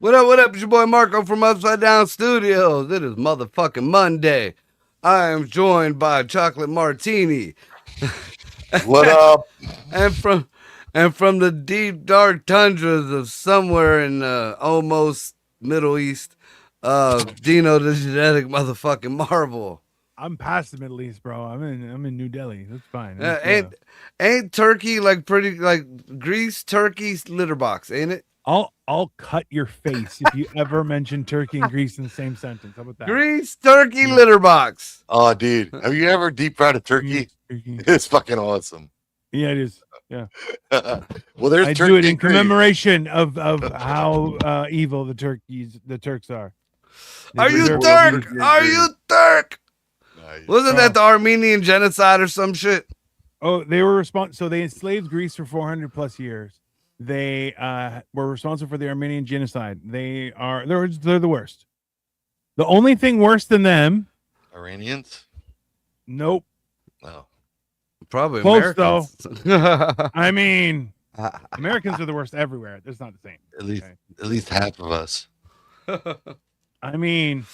What up, what up? It's your boy Marco from Upside Down Studios. It is motherfucking Monday. I am joined by Chocolate Martini. What up? and from and from the deep dark tundras of somewhere in almost Middle East, Dino the genetic motherfucking marvel. I'm past the Middle East, bro. I'm in New Delhi. That's fine. Uh, ain't ain't Turkey like pretty like Greece, Turkey's litter box, ain't it? I'll cut your face if you ever mention Turkey and Greece in the same sentence. How about that? Greece, Turkey, litter box. Oh, dude, have you ever deep fried a turkey? It's fucking awesome. Yeah, it is. Yeah, Well, there's I turkey do it in and Greece. commemoration of how evil the Turks are. They Are you deserve Turk? it. Are you Turk? Nice. Wasn't that the Armenian genocide or some shit? Oh, they were responsible. So they enslaved Greece for 400 plus years. They were responsible for the Armenian genocide. They're the worst. The only thing worse than them. Iranians? Nope. No. Probably Close, Americans. I mean, Americans are the worst everywhere. It's not the same. At least half of us. I mean,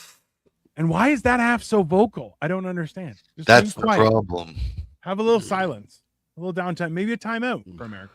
and why is that half so vocal? I don't understand. Just That's be the quiet. problem. Have a little silence, a little downtime, maybe a timeout for America.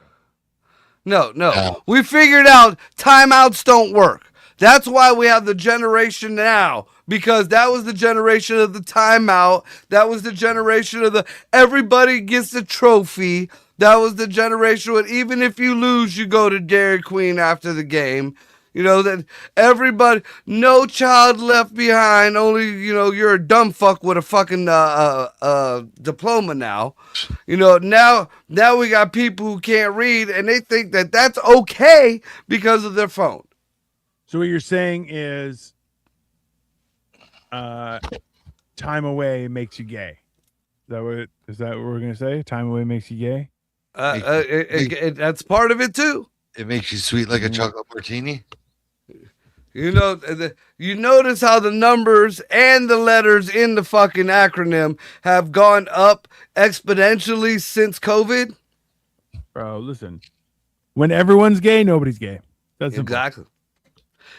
No. Yeah. We figured out timeouts don't work. That's why we have the generation now, because that was the generation of the timeout. That was the generation of the everybody gets a trophy. That was the generation when even if you lose, you go to Dairy Queen after the game. You know, that everybody, no child left behind. Only, you're a dumb fuck with a fucking diploma now. Now we got people who can't read and they think that that's okay because of their phone. So what you're saying is, time away makes you gay. Is that what we're gonna say? Time away makes you gay. That's part of it too. It makes you sweet like a chocolate martini. You notice how the numbers and the letters in the fucking acronym have gone up exponentially since COVID? Bro, listen. When everyone's gay, nobody's gay. That's exactly.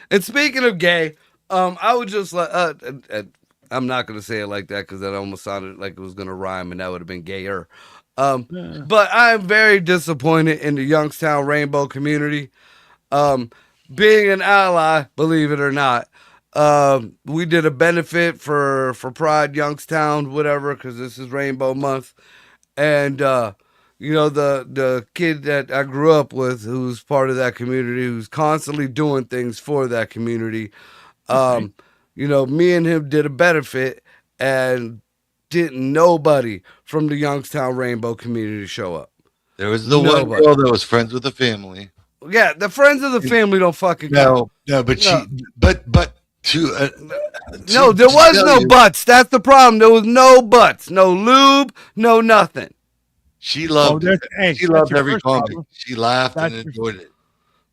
And speaking of gay, I would just like, I'm not going to say it like that because that almost sounded like it was going to rhyme and that would have been gayer. But I'm very disappointed in the Youngstown Rainbow community. Being an ally, believe it or not, we did a benefit for Pride Youngstown, whatever, because this is Rainbow Month. And, the kid that I grew up with, who's part of that community, who's constantly doing things for that community, me and him did a benefit, and didn't nobody from the Youngstown Rainbow community show up. There was the one girl that was friends with the family. Yeah, the friends of the family don't fucking count. No, but there was no buts. That's the problem. There was no buts, no lube, no nothing. She loved it. She loved every comic. She laughed and enjoyed it.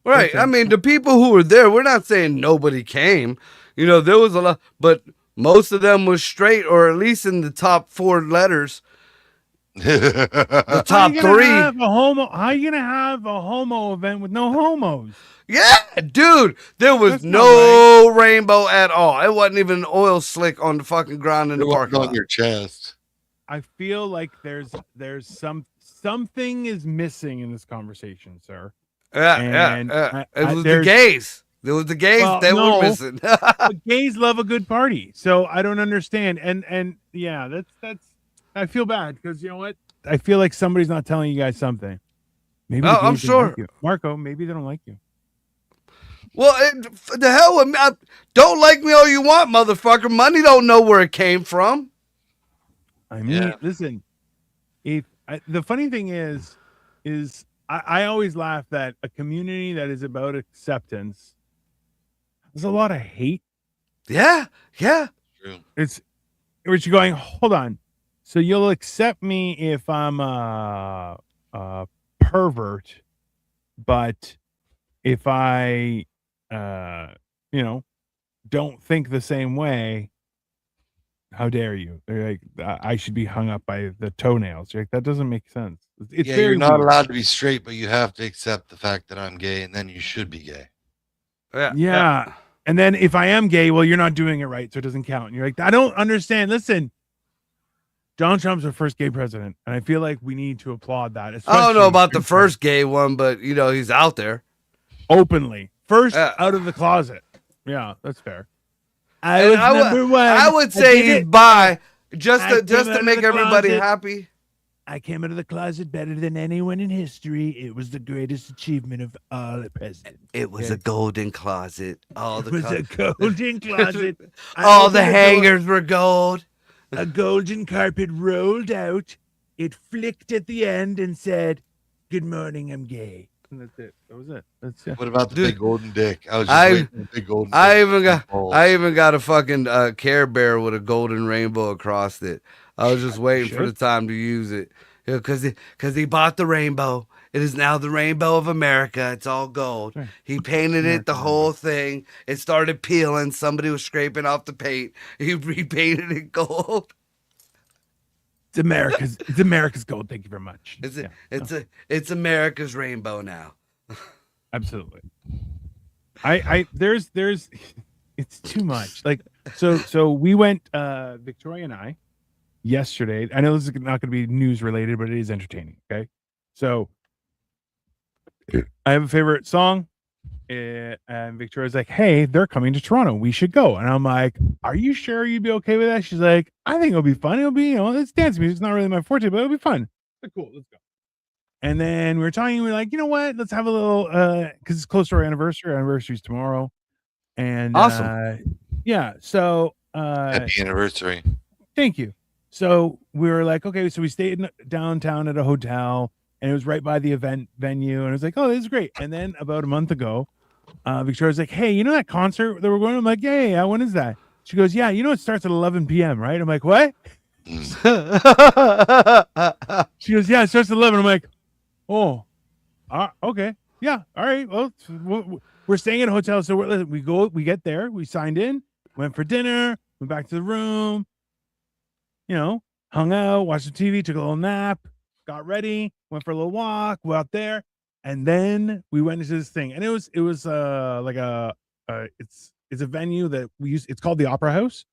Right. I mean, the people who were there, we're not saying nobody came. There was a lot, but most of them was straight, or at least in the top 4 letters. The top 3. How you gonna have a homo event with no homos? Yeah, dude, there was no rainbow at all. It wasn't even an oil slick on the fucking ground in the parking lot. On your chest. I feel like there's something is missing in this conversation, sir. Yeah. It was the gays. There was the gays that were missing. The gays love a good party, so I don't understand. And yeah, that's. I feel bad because you know what? I feel like somebody's not telling you guys something. Maybe I'm sure, like Marco. Maybe they don't like you. Well, the hell with me. Don't like me all you want, motherfucker. Money don't know where it came from. I mean, listen. The funny thing is I always laugh that a community that is about acceptance, there's a lot of hate. Yeah. True. It's where you're going. Hold on. So you'll accept me if I'm a pervert, but if I, don't think the same way, how dare you? They're like, I should be hung up by the toenails. You're like, that doesn't make sense. You're not allowed to be straight, but you have to accept the fact that I'm gay, and then you should be gay. Yeah. And then if I am gay, well, you're not doing it right, so it doesn't count. And you're like, I don't understand. Listen, Donald Trump's our first gay president, and I feel like we need to applaud that. I don't know about the first gay one, but he's out there openly, first out of the closet. Yeah, that's fair. I would say he's bi, just to make everybody happy. I came out of the closet better than anyone in history. It was the greatest achievement of all presidents. It was a golden closet. It was a golden closet. All the hangers were gold. A golden carpet rolled out. It flicked at the end and said, "Good morning, I'm gay." And that's it. That was it. That's it. What about the big golden dick? I was just waiting for the big golden dick. I even got a fucking Care Bear with a golden rainbow across it. I was just waiting for the time to use it. Because he bought the rainbow. It is now the rainbow of America. It's all gold. Right. He painted it, the whole thing. It started peeling. Somebody was scraping off the paint. He repainted it gold. It's America's gold. Thank you very much. It's America's rainbow now. Absolutely. There's it's too much. Like so we went Victoria and I yesterday. I know this is not going to be news related, but it is entertaining. Okay. So I have a favorite song. And Victoria's like, "Hey, they're coming to Toronto. We should go." And I'm like, "Are you sure you'd be okay with that?" She's like, "I think it'll be fun. It'll be, it's dance music. It's not really my forte, but it'll be fun." Like, cool, let's go. And then we were talking. We're like, you know what? Let's have a little, because it's close to our anniversary. Our anniversary's tomorrow. And awesome. Yeah. So happy anniversary. Thank you. So we were like, okay. So we stayed downtown at a hotel, and it was right by the event venue. And I was like, oh, this is great. And then about a month ago, Victoria's like, "Hey, you know that concert that we're going to?" I'm like, yeah. When is that? She goes, "Yeah, it starts at 11 p.m., right?" I'm like, "What?" She goes, "Yeah, it starts at 11. I'm like, "Oh, okay. Yeah, all right. Well, we're staying at a hotel. So we get there. We signed in, went for dinner, went back to the room, hung out, watched the TV, took a little nap, got ready, went for a little walk, went out there. And then we went into this thing, and it was like it's a venue that we use. It's called the Opera House,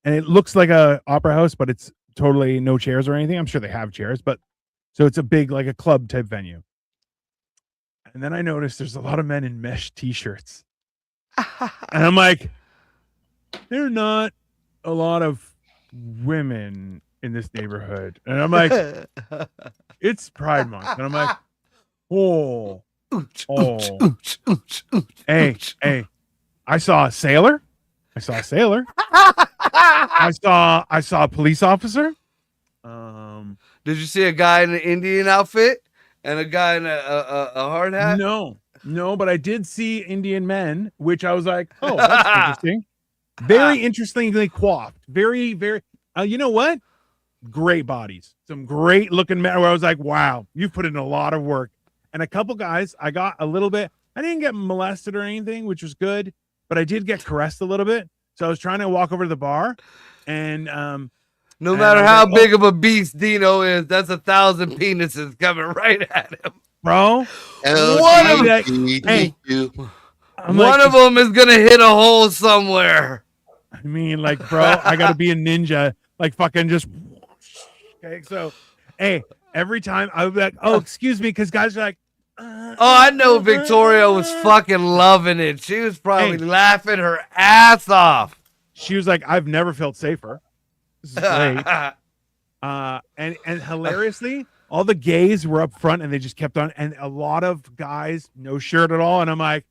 and it looks like a opera house, but it's totally no chairs or anything. I'm sure they have chairs, but so it's a big, like a club type venue. And then I noticed there's a lot of men in mesh t-shirts, and I'm like, there are not a lot of women in this neighborhood, and I'm like, it's Pride Month, and I'm like, oh, hey, I saw a sailor. I saw a police officer. Did you see a guy in an Indian outfit and a guy in a hard hat? No, but I did see Indian men, which I was like, oh, that's interesting. Very interestingly coiffed. Very, very. You know what? Great bodies. Some great looking men. Where I was like, wow, you've put in a lot of work. And a couple guys, I got a little bit. I didn't get molested or anything, which was good, but I did get caressed a little bit. So I was trying to walk over to the bar, and no matter how big of a beast Dino is, that's 1,000 penises coming right at him, bro. One of them is gonna hit a hole somewhere. I mean, like, bro, I gotta be a ninja, like fucking just. Okay, so, hey. Every time I would be like, "Oh, excuse me," because guys are like, I know Victoria was fucking loving it. She was probably laughing her ass off. She was like, "I've never felt safer. This is great." And hilariously, all the gays were up front, and they just kept on, and a lot of guys no shirt at all, and I'm like,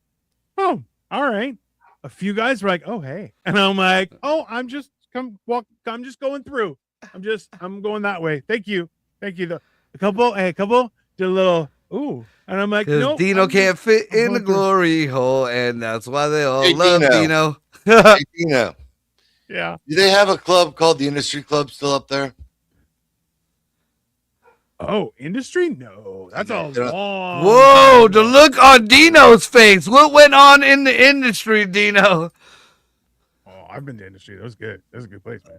"Oh, all right." A few guys were like, "Oh, hey," and I'm like, "Oh, I'm just going through. I'm going that way. Thank you." A couple did a little ooh, and I'm like, no, Dino can't fit in the glory hole, and that's why they all love Dino. Hey, Dino. Yeah. Do they have a club called the Industry Club still up there? Oh, Industry? No, that's all long. Whoa, the look on Dino's face. What went on in the Industry, Dino? Oh, I've been to Industry. That was good. That was a good place, man.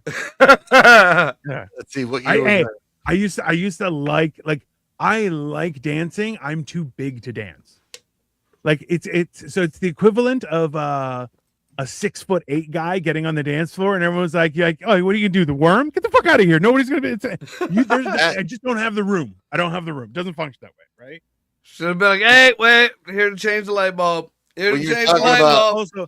Yeah. Let's see what you. I used to like I like dancing. I'm too big to dance. Like it's the equivalent of a 6'8" guy getting on the dance floor, and everyone's like, oh, what are you gonna do? The worm? Get the fuck out of here! Nobody's gonna be. I just don't have the room. I don't have the room. It doesn't function that way, right? Should have been like, hey, wait, here to change the light bulb. Here to change the light bulb. Also,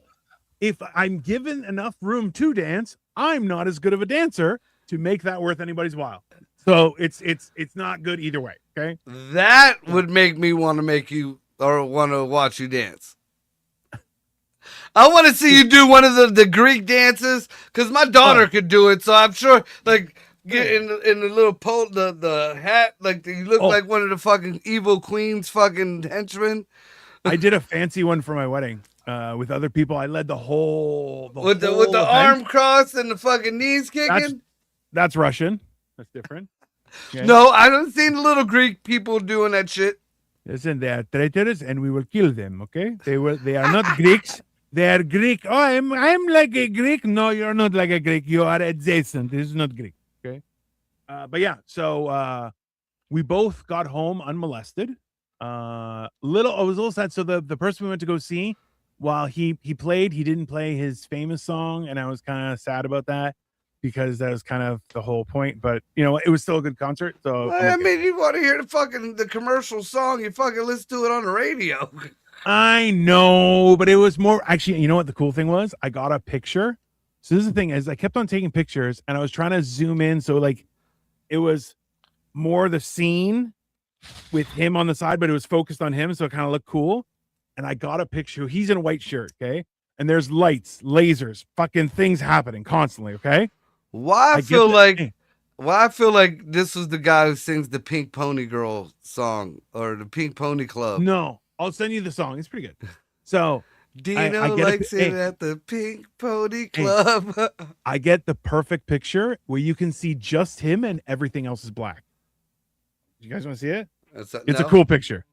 if I'm given enough room to dance, I'm not as good of a dancer to make that worth anybody's while. So it's not good either way. Okay. That would make me want to make you or want to watch you dance. I want to see you do one of the Greek dances because my daughter could do it. So I'm sure, like, get in the little the hat, like you look like one of the fucking evil queen's fucking henchmen. I did a fancy one for my wedding with other people. I led the whole with the arm crossed and the fucking knees kicking. That's Russian. That's different. Okay. No, I don't see the little Greek people doing that shit. Listen, they are traitors, and we will kill them. Okay, they are not Greeks. They are Greek. Oh, I'm like a Greek. No, you're not like a Greek. You are adjacent. This is not Greek. Okay. But yeah, so we both got home unmolested. I was a little sad. So the person we went to go see, while he played, he didn't play his famous song, and I was kind of sad about that because that was kind of the whole point. But you know, it was still a good concert. So well, I mean, you want to hear the commercial song, you fucking listen to it on the radio. I know, but it was more actually, you know what the cool thing was? I got a picture. So this is the thing is I kept on taking pictures and I was trying to zoom in. So like it was more the scene with him on the side, but it was focused on him. So it kind of looked cool. And I got a picture. He's in a white shirt. Okay. And there's lights, lasers, fucking things happening constantly. Okay. Why I feel like this was the guy who sings the Pink Pony Girl song or the Pink Pony Club. No. I'll send you the song. It's pretty good. So Dino likes it at the Pink Pony Club. I get the perfect picture where you can see just him and everything else is black. You guys want to see it? It's a cool picture.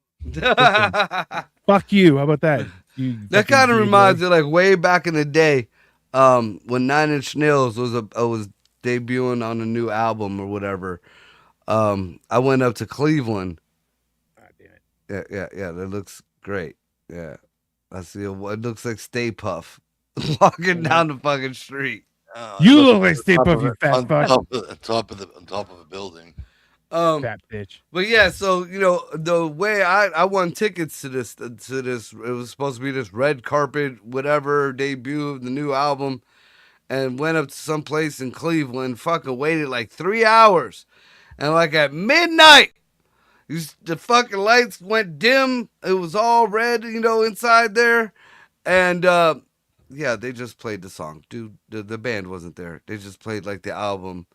Fuck you. How about that? That kind of reminds me, like way back in the day, when 9 Inch Nails was debuting on a new album or whatever. I went up to Cleveland. Yeah. That looks great. Yeah. I see it looks like Stay Puff walking down the fucking street. You look like Stay Puff, you fat fuck. On top of a building. Fat bitch. But yeah, so you know, the way I won tickets to this, it was supposed to be this red carpet, whatever, debut of the new album, and went up to some place in Cleveland, fucking waited like 3 hours. And like at midnight, the fucking lights went dim. It was all red, you know, inside there. And yeah, they just played the song. Dude, the band wasn't there. They just played like the album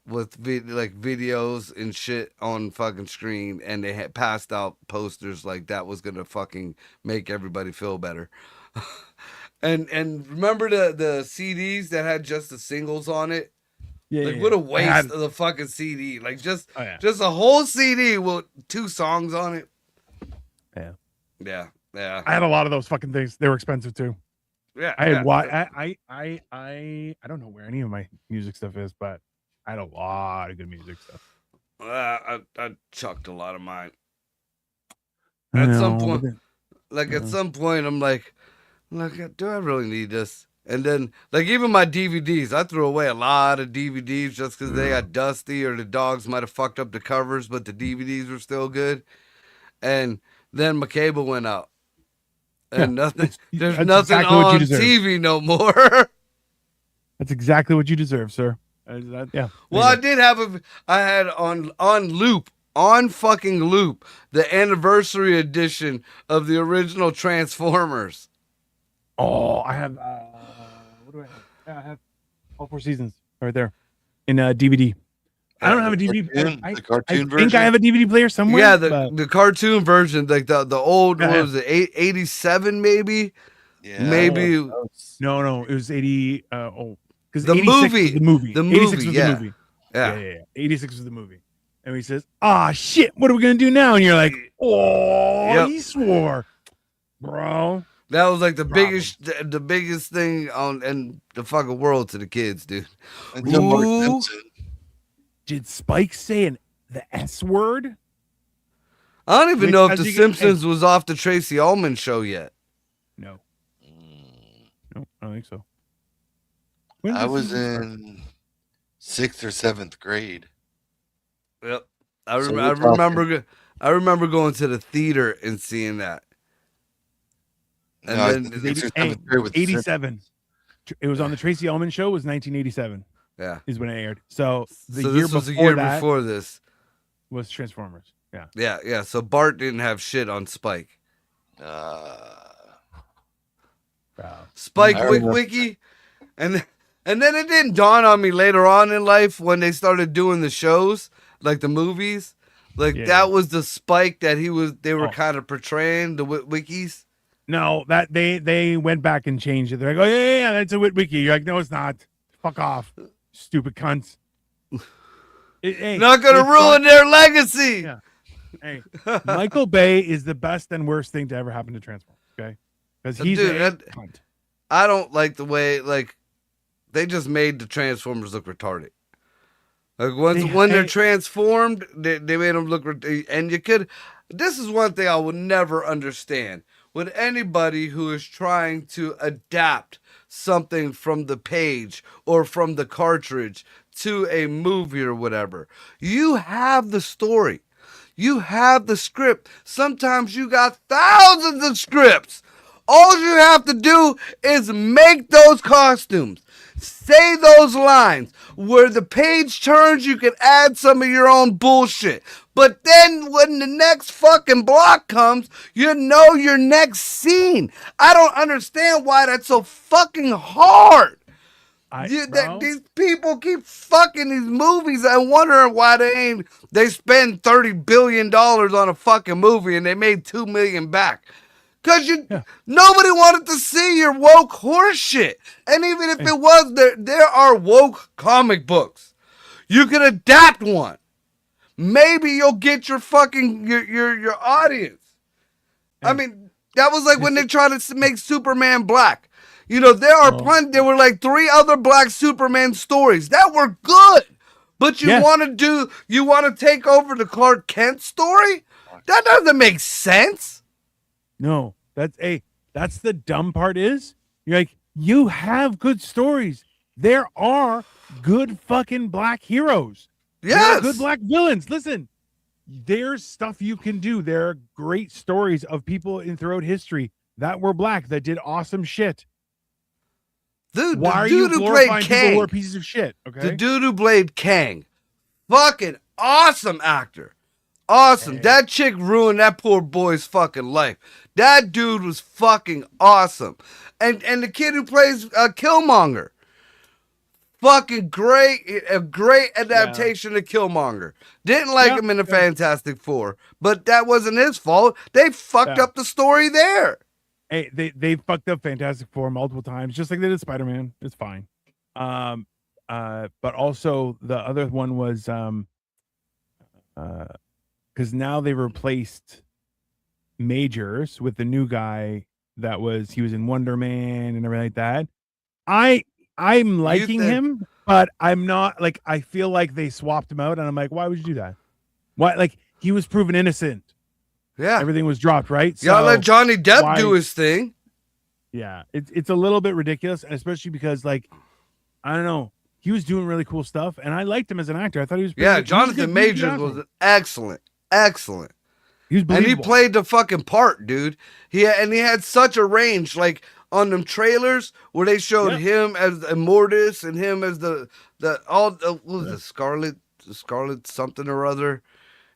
with videos and shit on fucking screen. And they had passed out posters like that was going to fucking make everybody feel better. and remember the CDs that had just the singles on it? Yeah, what a waste of the fucking CD. Like just a whole CD with 2 songs on it. Yeah. I had a lot of those fucking things. They were expensive too. Yeah. I don't know where any of my music stuff is, but I had a lot of good music stuff. I chucked a lot of mine. At some point, I'm like, do I really need this? And then, like, even my DVDs, I threw away a lot of DVDs just because they got dusty or the dogs might have fucked up the covers, but the DVDs were still good. And then my cable went out. And there's nothing on TV no more. That's exactly what you deserve, sir. Yeah. Well, I had on fucking loop, the anniversary edition of the original Transformers. Oh, I have, what do I have? Yeah, I have all 4 seasons right there in DVD. I don't have a DVD player. The cartoon version? I think I have a DVD player somewhere. Yeah, the cartoon version, like the old, what was it, 87 maybe? Yeah. Maybe. No, it was 80. Because the movie. The movie. The 86 movie, was yeah. the movie. Yeah. 86 was the movie. And he says, shit, what are we going to do now? And you're like, he swore. Bro. That was like the biggest thing in the fucking world to the kids, dude. Did Spike say the S word? I don't even know if The Simpsons was off the Tracy Ullman show yet. No. No, I don't think so. I was in 6th or 7th grade. Yep. I remember going to the theater and seeing that. And no, then 87. It was on the Tracy Ullman show. It was 1987. Yeah, is when it aired. So this was a year before this was Transformers. Yeah. Yeah. So Bart didn't have shit on Spike. Spike Wiki, and then it didn't dawn on me later on in life when they started doing the shows, like the movies, that was the Spike that they were kind of portraying, the Wikis. No, that they went back and changed it. They're like, oh yeah, that's a Wiki. You're like, no, it's not. Fuck off, stupid cunts. Not gonna ruin their legacy. Yeah. Hey, Michael Bay is the best and worst thing to ever happen to Transformers. Okay, because he's a cunt. I don't like the way they just made the Transformers look retarded. Like when they're transformed, they made them look and you could. This is one thing I will never understand with anybody who is trying to adapt something from the page or from the cartridge to a movie or whatever. You have the story. You have the script. Sometimes you got thousands of scripts. All you have to do is make those costumes. Say those lines. Where the page turns, you can add some of your own bullshit. But then when the next fucking block comes, you know your next scene. I don't understand why that's so fucking hard. These people keep fucking these movies and wondering why they spend $30 billion on a fucking movie and they made $2 million back. Because nobody wanted to see your woke horse shit. And even if it was, there are woke comic books. You can adapt one. Maybe you'll get your fucking your audience. I mean, that was like when they tried to make Superman black. You know, there were like 3 other black Superman stories that were good. But you want to take over the Clark Kent story? That doesn't make sense. No, that's the dumb part is you're like, you have good stories. There are good fucking black heroes. Yes. Good black villains. Listen, there's stuff you can do. There are great stories of people throughout history that were black that did awesome shit. Dude, why are you glorifying people who are pieces of shit? Okay, the dude who played Kang, fucking awesome actor. Awesome. That chick ruined that poor boy's fucking life. That dude was fucking awesome. And the kid who plays Killmonger. Fucking great. A great adaptation of Killmonger. Didn't like him in the Fantastic Four. But that wasn't his fault. They fucked up the story there. Hey, they fucked up Fantastic Four multiple times, just like they did Spider-Man. It's fine. But also the other one was because now they replaced Majors with the new guy he was in Wonder Man and everything like that. I'm liking him, but I'm not like, I feel like they swapped him out and I'm like, why would you do that? Why? Like, he was proven innocent. Yeah. Everything was dropped, right? You gotta let Johnny Depp do his thing. Yeah. It's a little bit ridiculous, especially because, like, I don't know. He was doing really cool stuff, and I liked him as an actor. I thought he was pretty good. Jonathan Majors was excellent. Excellent. He was believable. And he played the fucking part, dude. He had such a range, like on them trailers where they showed him as Immortus and him as what was it, Scarlet something or other.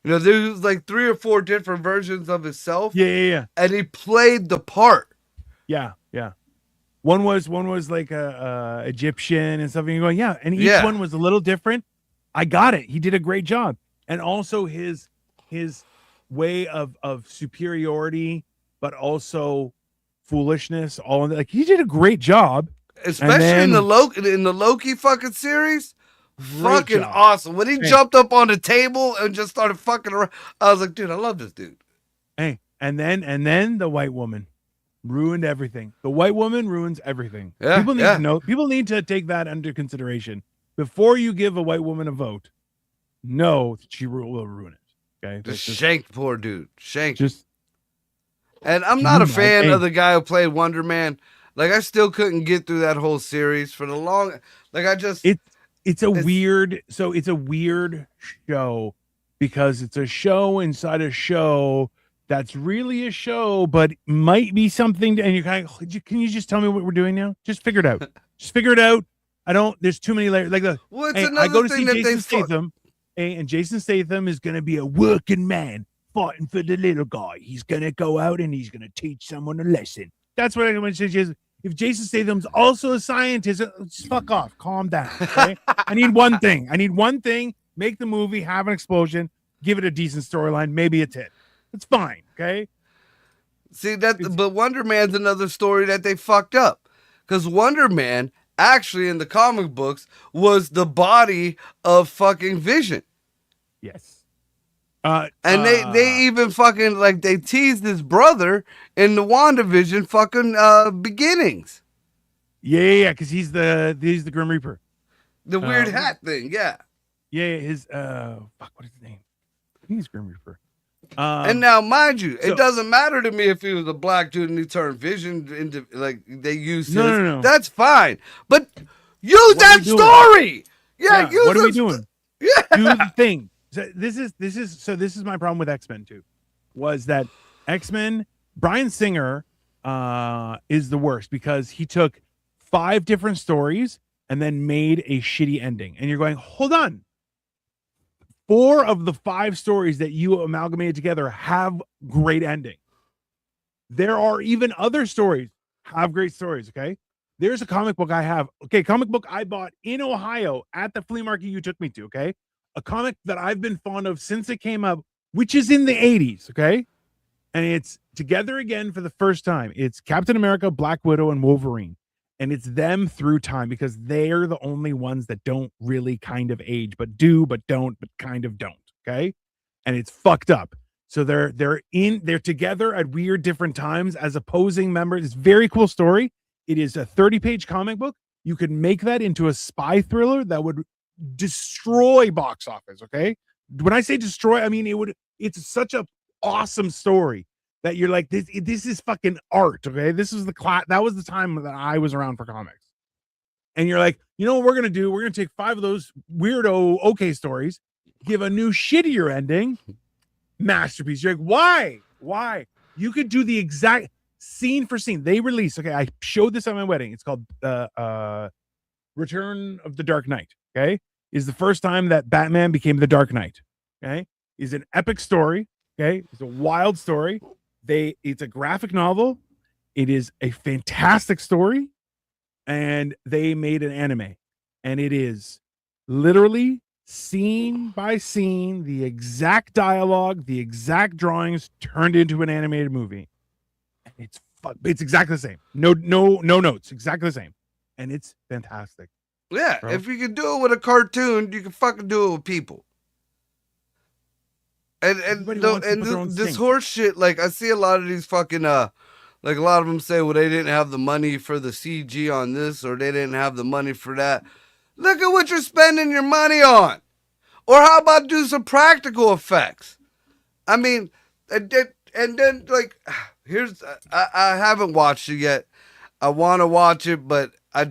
You know, there was like 3 or 4 different versions of himself. Yeah. And he played the part. Yeah. One was like a Egyptian and stuff. And you're going, and each one was a little different. I got it. He did a great job. And also his way of superiority, but also foolishness. All of that. Like, he did a great job, especially in the Loki fucking series. Fucking awesome. When he jumped up on the table and just started fucking around, I was like, dude, I love this dude. Hey, and then the white woman ruined everything. The white woman ruins everything. Yeah, people need to know. People need to take that under consideration before you give a white woman a vote. No, she will ruin it. Okay, just shanked poor dude. Shanked. Just. And I'm not a fan of the guy who played Wonder Man. Like I still couldn't get through that whole series for the long. Like I just. It's a weird show because it's a show inside a show that's really a show, but might be something. And you're kind of, can you just tell me what we're doing now? Just figure it out. Just figure it out. There's too many layers. Like I go to see Jason Statham, and Jason Statham is going to be a working man fighting for the little guy. He's going to go out and he's going to teach someone a lesson. That's what I'm going to say. If Jason Statham's also a scientist, just fuck off. Calm down. Okay? I need one thing. Make the movie, have an explosion, give it a decent storyline, maybe it's hit. It's fine. Okay. See but Wonder Man's another story that they fucked up. Because Wonder Man actually in the comic books was the body of fucking Vision. Yes. And they even fucking like they teased his brother in the WandaVision fucking beginnings. Yeah, because he's the Grim Reaper. The weird hat thing, yeah. Yeah, his what is his name? He's Grim Reaper. And now, mind you, it doesn't matter to me if he was a black dude and he turned Vision into like they used. No. That's fine, but use that story. Yeah, use what are we doing? Yeah, do the thing. So this is my problem with X-Men too, was that X-Men, Bryan Singer is the worst because he took 5 different stories and then made a shitty ending. And you're going, hold on. 4 of the 5 stories that you amalgamated together have great ending. There are even other stories have great stories, okay? There's a comic book I have. Okay, comic book I bought in Ohio at the flea market you took me to, okay? A comic that I've been fond of since it came up, which is in the 80s, okay? And it's together again for the first time. It's Captain America, Black Widow, and Wolverine. And it's them through time because they're the only ones that don't really kind of age, but do, but don't, but kind of don't, okay? And it's fucked up. So they're together at weird different times as opposing members. It's a very cool story. It is a 30-page comic book. You could make that into a spy thriller that would destroy box office, okay? When I say destroy, I mean it's such a awesome story that you're like, this is fucking art, okay? This is that was the time that I was around for comics. And you're like, you know what we're gonna do? We're gonna take 5 of those weirdo okay stories, give a new shittier ending, masterpiece. You're like, why? You could do the exact scene for scene. They released, okay, I showed this at my wedding. It's called Return of the Dark Knight, okay? Is the first time that Batman became the Dark Knight, okay? Is an epic story, okay? It's a wild story. It's a graphic novel. It is a fantastic story, and they made an anime, and it is literally scene by scene, the exact dialogue, the exact drawings turned into an animated movie. And it's exactly the same. No notes, exactly the same, and it's fantastic. Yeah, bro. If you can do it with a cartoon, you can fucking do it with people. And this horse shit, like I see a lot of these fucking like a lot of them say, well, they didn't have the money for the CG on this, or they didn't have the money for that. Look at what you're spending your money on. Or how about do some practical effects? I mean, and then like, I haven't watched it yet. I want to watch it, but I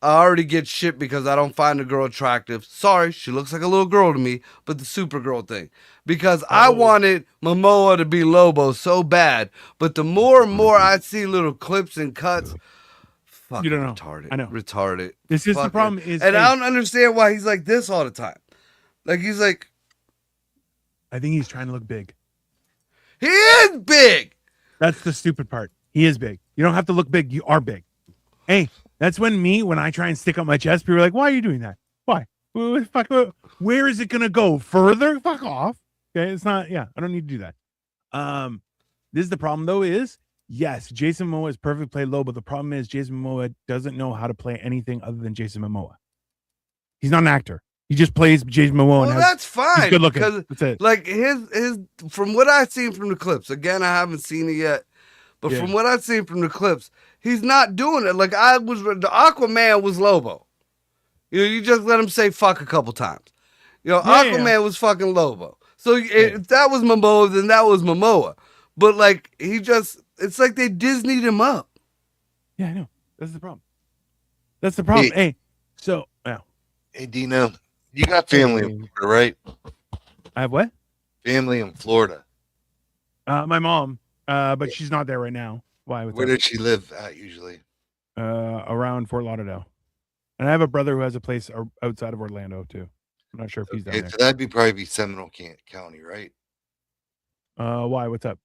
already get shit because I don't find the girl attractive. Sorry, she looks like a little girl to me, but the Supergirl thing. Because I wanted Momoa to be Lobo so bad, but the more and more I see little clips and cuts, fucking you don't know. Retarded. I know. Retarded. This is the problem. And I don't understand why he's like this all the time. Like he's like, I think he's trying to look big. He is big. That's the stupid part. He is big. You don't have to look big. You are big. Hey, that's when I try and stick up my chest, people are like, why are you doing that? Why? Where is it going to go? Further? Fuck off. Okay. It's not, I don't need to do that. This is the problem though is, yes, Jason Momoa is perfect play low, but the problem is Jason Momoa doesn't know how to play anything other than Jason Momoa. He's not an actor. He just plays Jason Momoa. Well, that's fine. He's good looking. That's it. Like his from what I've seen from the clips, again, I haven't seen it yet, but from what I've seen from the clips, he's not doing it. Like the Aquaman was Lobo. You just let him say fuck a couple times. Aquaman was fucking Lobo. So if that was Momoa, then that was Momoa. But like it's like they Disneyed him up. Yeah, I know. That's the problem. That's the problem. Hey, so hey Dino, you got family in Florida, right? I have what? Family in Florida. My mom, but she's not there right now. Why? Where does she live at usually? Around Fort Lauderdale. And I have a brother who has a place outside of Orlando too. I'm not sure if he's down there. So that'd probably be Seminole County, right? Why? What's up?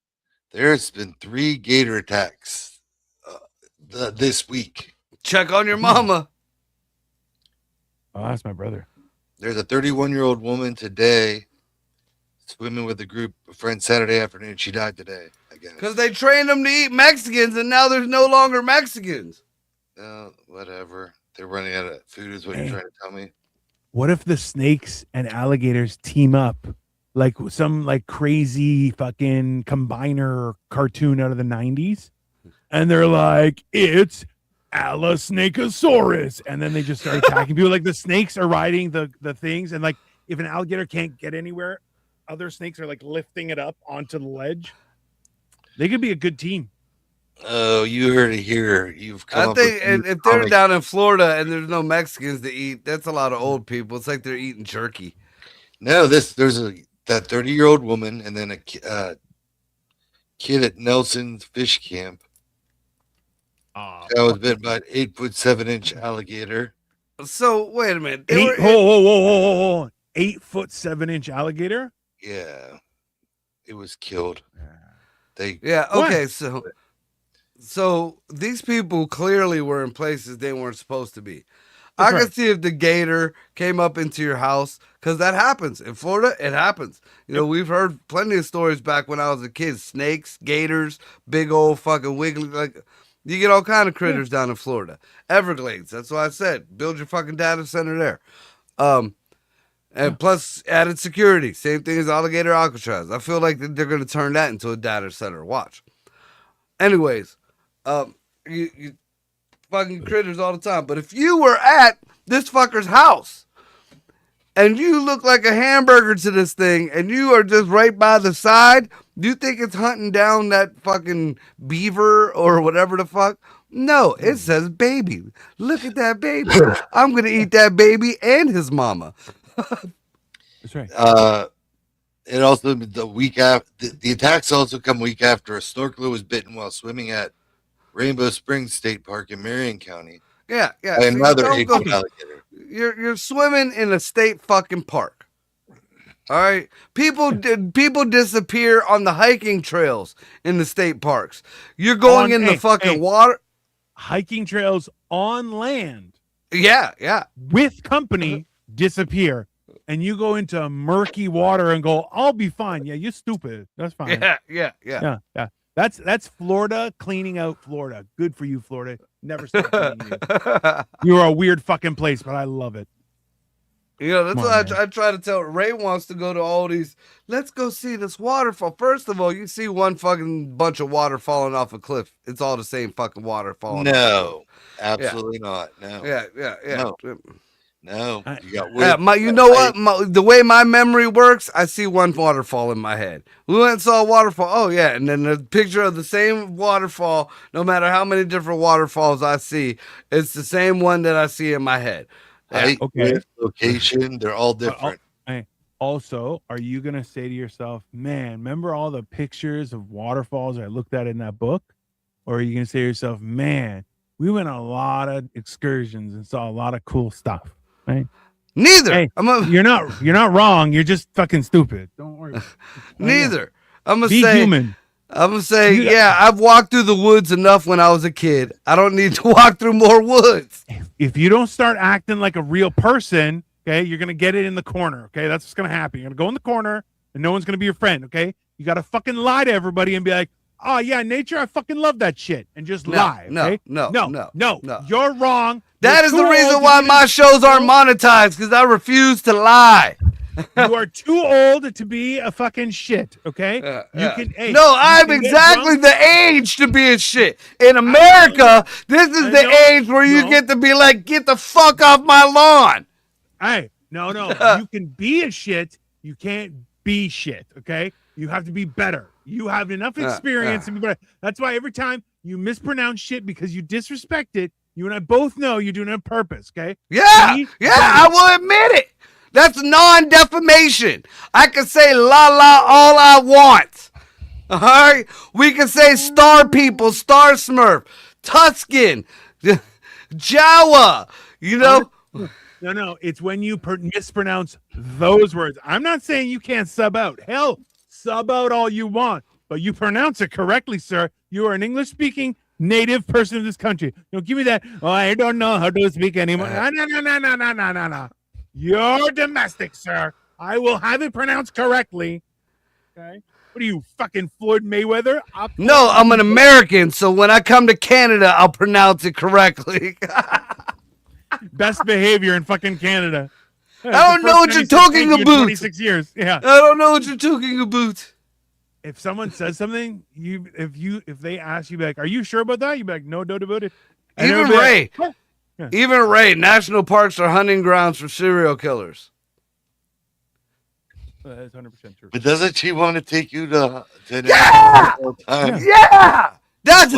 There's been 3 gator attacks this week. Check on your mama. Oh, that's my brother. There's a 31-year-old woman today swimming with a group of friends Saturday afternoon. She died today, I guess. Because they trained them to eat Mexicans, and now there's no longer Mexicans. Whatever. They're running out of food is what you're trying to tell me. What if the snakes and alligators team up like some like crazy fucking combiner cartoon out of the 90s? And they're like, it's Allosaurus. And then they just start attacking people. Like the snakes are riding the things. And like if an alligator can't get anywhere, other snakes are like lifting it up onto the ledge. They could be a good team. Oh, you heard it here. You've come. I think if they're down in Florida and there's no Mexicans to eat, that's a lot of old people. It's like they're eating jerky. No, that 30-year-old woman and then a kid at Nelson's fish camp. That was bitten by an 8'7" alligator. So wait a minute. Whoa. 8'7" alligator? Yeah. It was killed. Okay, so these people clearly were in places they weren't supposed to be. I can see if the gator came up into your house, because that happens. In Florida, it happens. You know, we've heard plenty of stories back when I was a kid. Snakes, gators, big old fucking wiggly, like, you get all kind of critters down in Florida. Everglades, that's why I said, build your fucking data center there. And plus added security. Same thing as Alligator Alcatraz. I feel like they're going to turn that into a data center. Watch. Anyways, you fucking critters all the time. But if you were at this fucker's house and you look like a hamburger to this thing and you are just right by the side, do you think it's hunting down that fucking beaver or whatever the fuck? No, it says baby. Look at that baby. I'm going to eat that baby and his mama. That's right. It also the week after the attacks also come week after a snorkeler was bitten while swimming at Rainbow Springs State Park in Marion County. Yeah. By another 8-foot alligator. You're swimming in a state fucking park. All right, people disappear on the hiking trails in the state parks. You're going in the fucking water. Hiking trails on land. Yeah. With company disappear. And you go into murky water and go, I'll be fine. Yeah, you're stupid. That's fine. Yeah. That's Florida cleaning out Florida. Good for you, Florida. Never stop cleaning you. You're a weird fucking place, but I love it. You know, that's what I try to tell. Ray wants to go to all these. Let's go see this waterfall. First of all, you see one fucking bunch of water falling off a cliff. It's all the same fucking water falling. No, absolutely not. No. Yeah. No, you got the way my memory works, I see one waterfall in my head. We went and saw a waterfall. Oh yeah, and then the picture of the same waterfall. No matter how many different waterfalls I see, it's the same one that I see in my head. Location, they're all different. Also, are you gonna say to yourself, "Man, remember all the pictures of waterfalls I looked at in that book?" Or are you gonna say to yourself, "Man, we went on a lot of excursions and saw a lot of cool stuff." Right? Neither. Hey, you're not wrong. You're just fucking stupid. Don't worry. Neither. I'm gonna be say human. I'm gonna say, I've walked through the woods enough when I was a kid. I don't need to walk through more woods. If you don't start acting like a real person, okay, you're gonna get it in the corner. Okay, that's what's gonna happen. You're gonna go in the corner, and no one's gonna be your friend. Okay, you gotta fucking lie to everybody and be like, "Oh yeah, nature, I fucking love that shit," and just lie. Okay? No. You're wrong. That is the reason why my shows aren't monetized, because I refuse to lie. You are too old to be a fucking shit, okay? I'm exactly the age to be a shit. In America, this is the age where you get to be like, get the fuck off my lawn. Hey, no. You can be a shit. You can't be shit. Okay, you have to be better. You have enough experience to be better. That's why every time you mispronounce shit because you disrespect it, you and I both know you're doing it on purpose. Okay? Yeah, I will admit it. That's non-defamation. I can say la la all I want. All right, we can say Star People, Star Smurf, Tuscan, Jawa. You know. No, it's when you mispronounce those words. I'm not saying you can't sub out. Hell, sub out all you want, but you pronounce it correctly, sir. You are an English-speaking native person of this country. Don't give me that. Oh, I don't know how to speak anymore. No. You're domestic, sir. I will have it pronounced correctly. Okay. What are you, fucking Floyd Mayweather? No, I'm an American, so when I come to Canada, I'll pronounce it correctly. Best behavior in fucking Canada. I don't know what you're talking about. 26 years. Yeah. I don't know what you're talking about. If someone says something, if they ask you, be like, "Are you sure about that?" You be like, "No doubt about it." And Even Ray, even Ray, national parks are hunting grounds for serial killers. That's 100% true. But doesn't she want to take you to yeah! all the time? Yeah, that's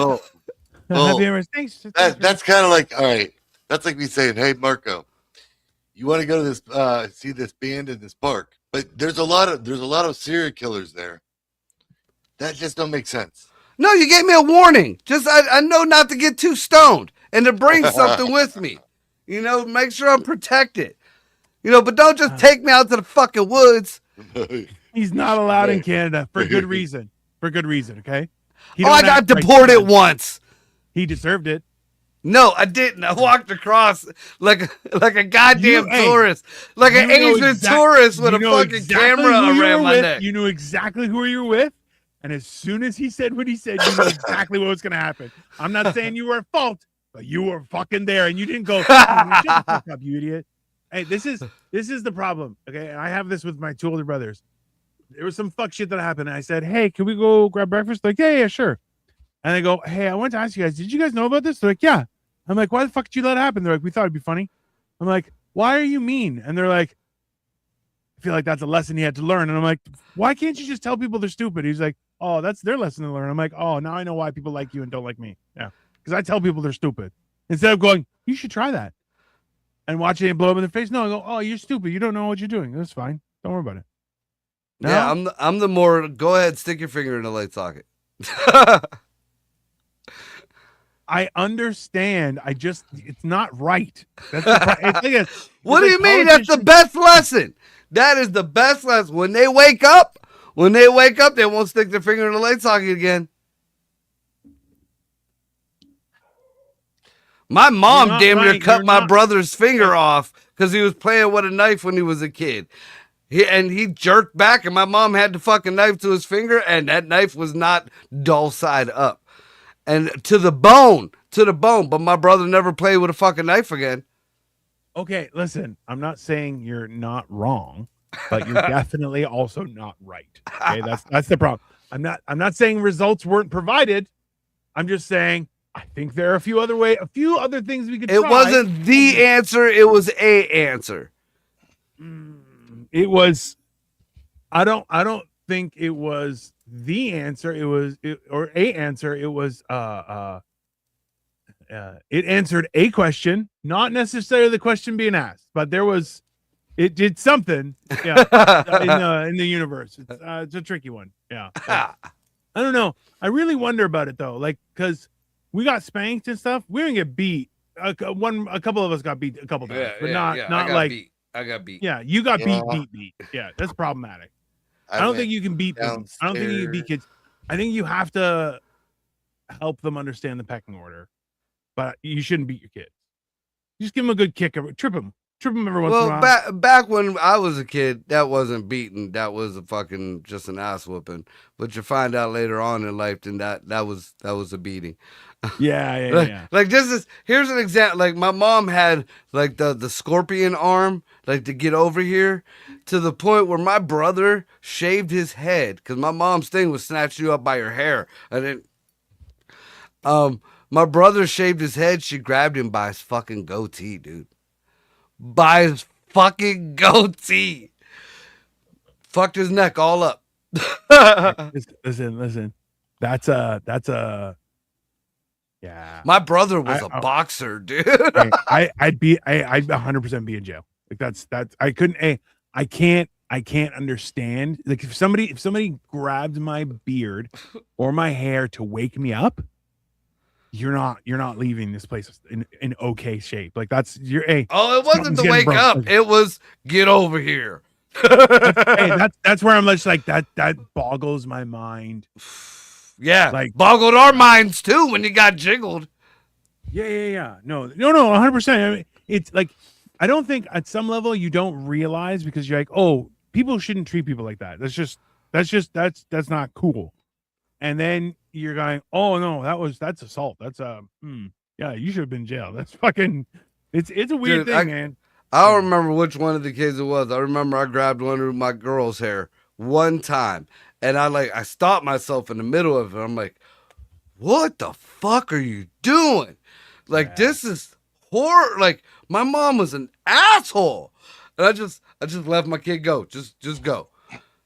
that's kind of like, all right. That's like me saying, "Hey, Marco, you want to go to this see this band in this park?" But there's a lot of serial killers there. That just don't make sense. No, you gave me a warning. Just I know not to get too stoned and to bring something with me. You know, make sure I'm protected. You know, but don't just take me out to the fucking woods. He's not allowed in Canada for good reason. For good reason, okay? I got deported once. He deserved it. No, I didn't. I walked across like a goddamn tourist, like an Asian tourist with a fucking camera around my neck. You knew exactly who you were with, and as soon as he said what he said, you knew exactly what was going to happen. I'm not saying you were at fault, but you were fucking there, and you didn't go, "Shut the fuck up, you idiot." Hey, this is the problem. Okay, and I have this with my two older brothers. There was some fuck shit that happened, and I said, "Hey, can we go grab breakfast?" They're like, yeah, sure. And they go, "Hey, I want to ask you guys, did you guys know about this?" They're like, "Yeah." I'm like, "Why the fuck did you let it happen?" They're like, "We thought it'd be funny." I'm like, "Why are you mean?" And they're like, "I feel like that's a lesson he had to learn." And I'm like, "Why can't you just tell people they're stupid?" He's like, "Oh, that's their lesson to learn." I'm like, "Oh, now I know why people like you and don't like me." Yeah, because I tell people they're stupid instead of going, "You should try that," and watching it blow up in their face. No, I go, "Oh, you're stupid. You don't know what you're doing. That's fine. Don't worry about it." No? Yeah, I'm the more. Go ahead, stick your finger in the light socket. I understand. It's not right. That's the what do you mean? That's the best lesson. That is the best lesson. When they wake up, they won't stick their finger in the light socket again. My mom damn near cut my brother's finger off because he was playing with a knife when he was a kid. He jerked back, and my mom had the fucking knife to his finger, and that knife was not dull side up. And to the bone, but my brother never played with a fucking knife again. Okay, listen, I'm not saying you're not wrong, but you're definitely also not right. Okay, that's the problem. I'm not saying results weren't provided. I'm just saying I think there are a few other things we could try. It wasn't the answer, it was a answer. It was I don't think it was the answer. It was a answer. It was it answered a question, not necessarily the question being asked, but it did something. Yeah, in the universe. It's a tricky one. Yeah, I don't know. I really wonder about it though, like because we got spanked and stuff. We didn't get beat. A couple of us got beat a couple times, but not like beat. I got beat. Yeah, you got beat. Yeah, that's problematic. I don't think you can beat them. I don't think you can beat kids. I think you have to help them understand the pecking order, but you shouldn't beat your kids. Just give them a good kick. Trip them every once in a while. Well, back when I was a kid, that wasn't beating. That was just an ass whooping. But you find out later on in life, then that was a beating. Yeah. Like here's an example. Like my mom had like the scorpion arm, like to get over here, to the point where my brother shaved his head because my mom's thing was snatch you up by your hair, and then my brother shaved his head. She grabbed him by his fucking goatee, dude. By his fucking goatee. Fucked his neck all up. Listen. That's a yeah. My brother was a boxer, dude. I'd 100% be in jail. Like that's I couldn't. I can't understand. Like if somebody grabbed my beard or my hair to wake me up, you're not leaving this place in okay shape. Like that's oh, it wasn't to wake up. It was get over here. That's where I'm just like that boggles my mind. Yeah, like boggled our minds too when you got jiggled. Yeah. No, 100%. I mean, it's like I don't think at some level you don't realize because you're like, oh, people shouldn't treat people like that. That's not cool. And then you're going, oh no, that's assault. That's yeah, you should have been in jail. That's fucking it's a weird thing, man. I don't remember which one of the kids it was. I remember I grabbed one of my girl's hair one time and I stopped myself in the middle of it. I'm like, what the fuck are you doing? Like, this is horror. Like, my mom was an asshole. And I just let my kid go. Just go.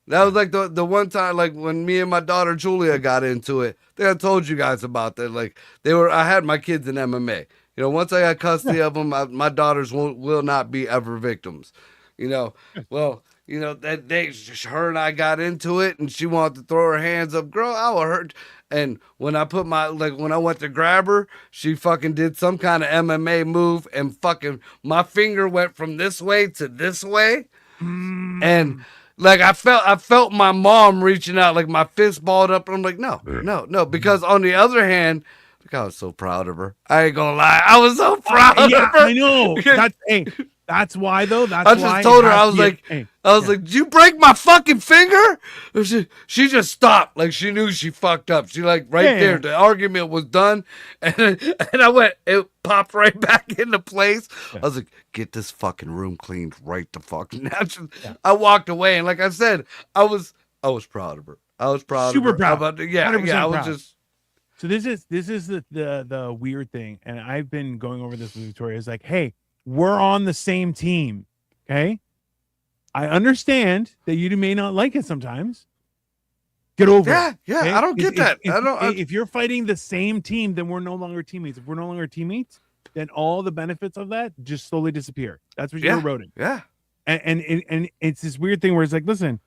That was like the one time, like when me and my daughter Julia got into it. I think I told you guys about that. Like I had my kids in MMA. You know, once I got custody of them, my daughters will not be ever victims. You know, well, you know that her and I got into it, and she wanted to throw her hands up. Girl, I was hurt. And when I when I went to grab her, she fucking did some kind of MMA move, and fucking my finger went from this way to this way, and. Like I felt my mom reaching out, like my fist balled up, and I'm like, no, because on the other hand, like I was so proud of her. I ain't gonna lie, I was so proud of her. I know. That's why though. I just told her I was like, did you break my fucking finger? She just stopped, like she knew she fucked up. She like there, the argument was done, and I went, it popped right back into place. I was like, get this fucking room cleaned right the fuck now. I walked away, and like I said, I was proud of her. I was proud, super of her. proud. I was proud. just. So this is the weird thing, and I've been going over this with Victoria. Is like, hey, we're on the same team, okay? I understand that you may not like it sometimes. Get over it. Yeah, okay? I don't get that. If you're fighting the same team, then we're no longer teammates. If we're no longer teammates, then all the benefits of that just slowly disappear. That's what you're eroding. Yeah. And it's this weird thing where it's like, listen,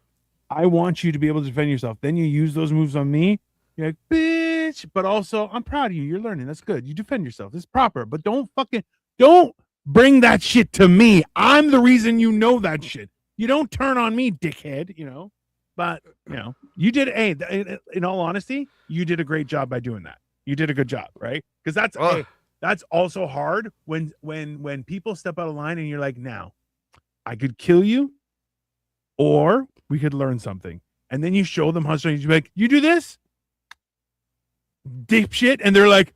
I want you to be able to defend yourself. Then you use those moves on me. You're like, bitch. But also, I'm proud of you. You're learning. That's good. You defend yourself. It's proper. But don't bring that shit to me. I'm the reason you know that shit. You don't turn on me, dickhead, you know. But, you know, you did in all honesty, you did a great job by doing that. You did a good job, right? Because that's also hard when people step out of line and you're like, now, I could kill you or we could learn something. And then you show them how strong you're like, you do this? Dipshit. And they're like,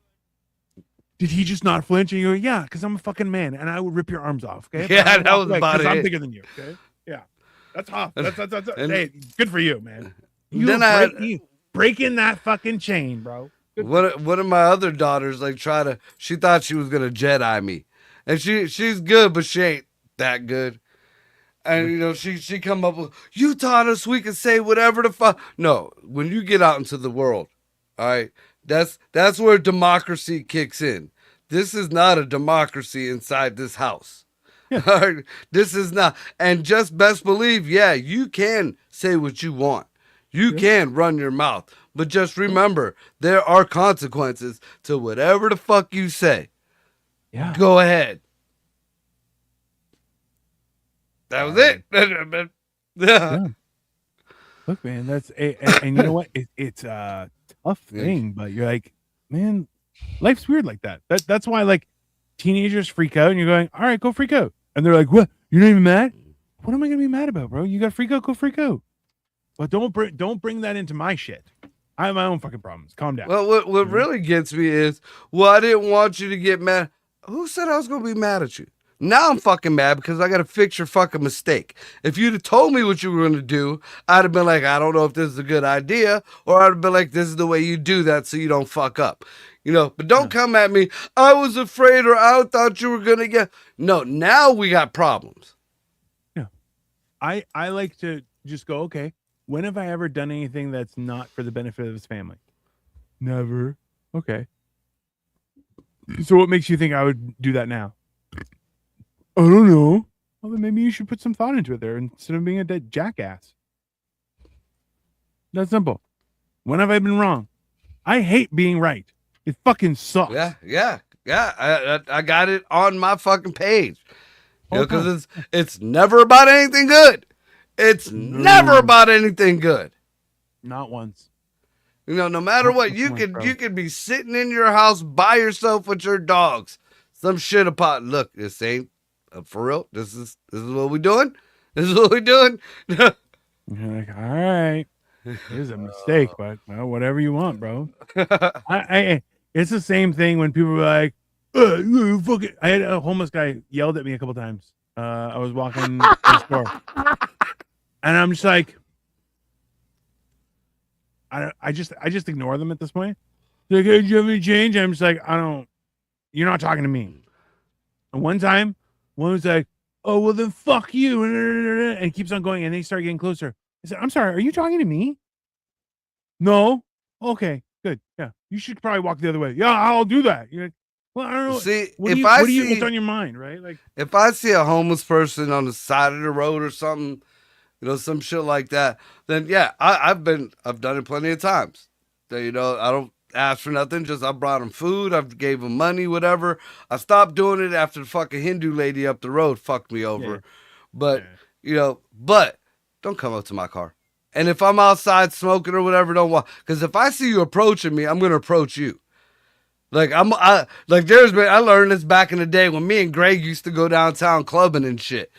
did he just not flinch? And you go, yeah, because I'm a fucking man, and I would rip your arms off. Okay, yeah, that was about it. I'm bigger than you. Okay, yeah, that's hot. That's hey, good for you, man. You breaking that fucking chain, bro. One of my other daughters she thought she was gonna Jedi me, and she's good, but she ain't that good. And you know she come up with, you taught us we can say whatever the fuck. No, when you get out into the world, all right. That's where democracy kicks in. This is not a democracy inside this house. Yeah. This is not. And just best believe, you can say what you want. You can run your mouth. But just remember, there are consequences to whatever the fuck you say. Yeah. Go ahead. That was it. Yeah. Look, man, that's and you know what? It's a tough thing, but you're like, man, life's weird like that. That's why like teenagers freak out, and you're going, all right, go freak out, and they're like, what? You're not even mad? What am I gonna be mad about, bro? You got freak out, go freak out. But don't bring that into my shit. I have my own fucking problems. Calm down. Well, what really gets me is, I didn't want you to get mad. Who said I was gonna be mad at you? Now I'm fucking mad because I got to fix your fucking mistake. If you'd have told me what you were going to do, I'd have been like, I don't know if this is a good idea. Or I'd have been like, this is the way you do that so you don't fuck up. You know, but don't come at me. I was afraid or I thought you were going to get. No, now we got problems. Yeah. I like to just go, okay, when have I ever done anything that's not for the benefit of his family? Never. Okay. So what makes you think I would do that now? I don't know. Well, then maybe you should put some thought into it there instead of being a dead jackass. That's simple. When have I been wrong? I hate being right. It fucking sucks. Yeah. I got it on my fucking page. Because it's never about anything good. It's never about anything good. Not once. No matter what, you could be sitting in your house by yourself with your dogs. Some shit about look, this ain't for real. This is what we doing. This is what we doing. You're like, all right, it is a mistake, but well, whatever you want, bro. It's the same thing when people are like, fuck it. I had a homeless guy yelled at me a couple times. I was walking to the store, and I'm just like, I just ignore them at this point. They're like, hey, do you have any change? I'm just like, I don't. You're not talking to me. And one time, one was like, oh well, then fuck you, and it keeps on going, and they start getting closer. I said, I'm sorry, are you talking to me? No. Okay, good. Yeah, you should probably walk the other way. Yeah, I'll do that. You're like, well, I don't know. See, what's on your mind, right? Like, if I see a homeless person on the side of the road or something, some shit like that, then yeah, I've done it plenty of times. I don't ask for nothing. Just I brought them food. I gave them money, whatever. I stopped doing it after the fucking Hindu lady up the road fucked me over. Yeah. But don't come up to my car. And if I'm outside smoking or whatever, don't walk. Because if I see you approaching me, I'm gonna approach you. I learned this back in the day when me and Greg used to go downtown clubbing and shit.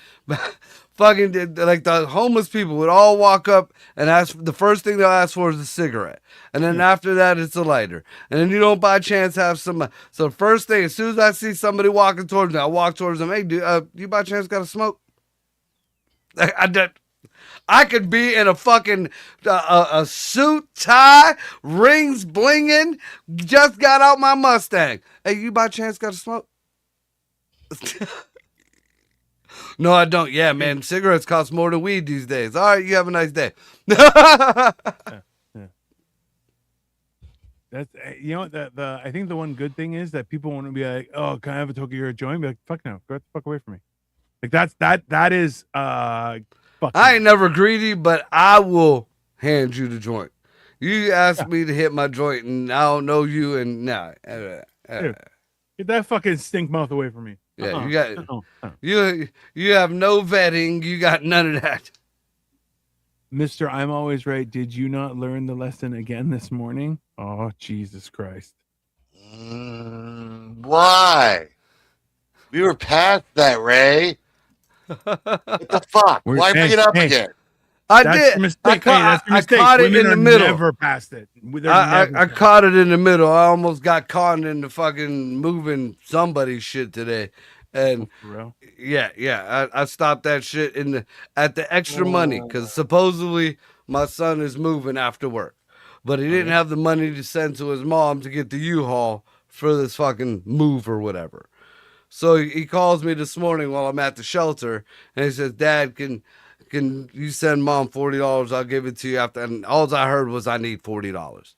Fucking like the homeless people would all walk up and ask. The first thing they'll ask for is a cigarette, and then after that it's a lighter, and then you don't by chance have some. So first thing, as soon as I see somebody walking towards me, I walk towards them. Hey, dude, you by chance got a smoke? I could be in a fucking a suit, tie, rings blinging, just got out my Mustang. Hey, you by chance got a smoke? No, I don't. Yeah, man, cigarettes cost more than weed these days. All right, you have a nice day. Yeah. That's I think the one good thing is that people want to be like, oh, can I have a toke of your joint? Be like, fuck no, get the fuck away from me. Like that is I ain't never greedy, but I will hand you the joint. You ask me to hit my joint, and I don't know you, and nah. Get that fucking stink mouth away from me. Yeah, you got you have no vetting. You got none of that. Mr. I'm always right. Did you not learn the lesson again this morning? Oh, Jesus Christ. Why? We were past that, Ray. What the fuck? Why bring it up again? I did. I caught it in the middle. Never past it. I caught it in the middle. I almost got caught in the fucking moving somebody's shit today, and yeah. I stopped that shit at the extra money because supposedly my son is moving after work, but he didn't have the money to send to his mom to get the U-Haul for this fucking move or whatever. So he calls me this morning while I'm at the shelter, and he says, "Dad, can you send Mom $40? I'll give it to you after." And all I heard was, "I need $40."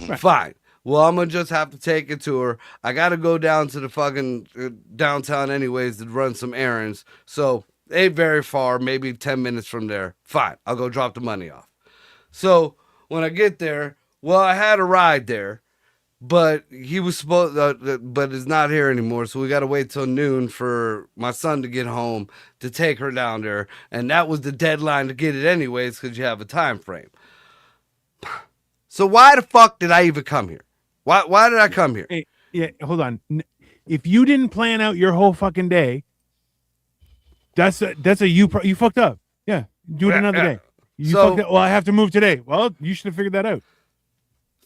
Right. Fine. Well, I'm gonna just have to take it to her. I gotta go down to the fucking downtown anyways to run some errands. So it ain't very far, maybe 10 minutes from there. Fine. I'll go drop the money off. So when I get there, well, I had a ride there. But he was supposed, but is not here anymore. So we got to wait till noon for my son to get home to take her down there, and that was the deadline to get it anyways because you have a time frame. So why the fuck did I even come here? Why did I come here? Hey, yeah, hold on. If you didn't plan out your whole fucking day, that's you fucked up. Yeah, do it another day. You fucked up. Well, I have to move today. Well, you should have figured that out.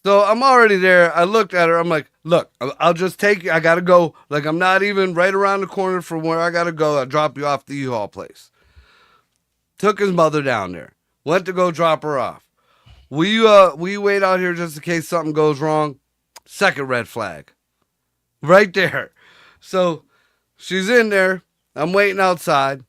So I'm already there. I looked at her. I'm like, look, I'll just take you. I got to go. Like, I'm not even right around the corner from where I got to go. I'll drop you off the U-Haul place. Took his mother down there. Went to go drop her off. Will you wait out here just in case something goes wrong? Second red flag. Right there. So she's in there. I'm waiting outside.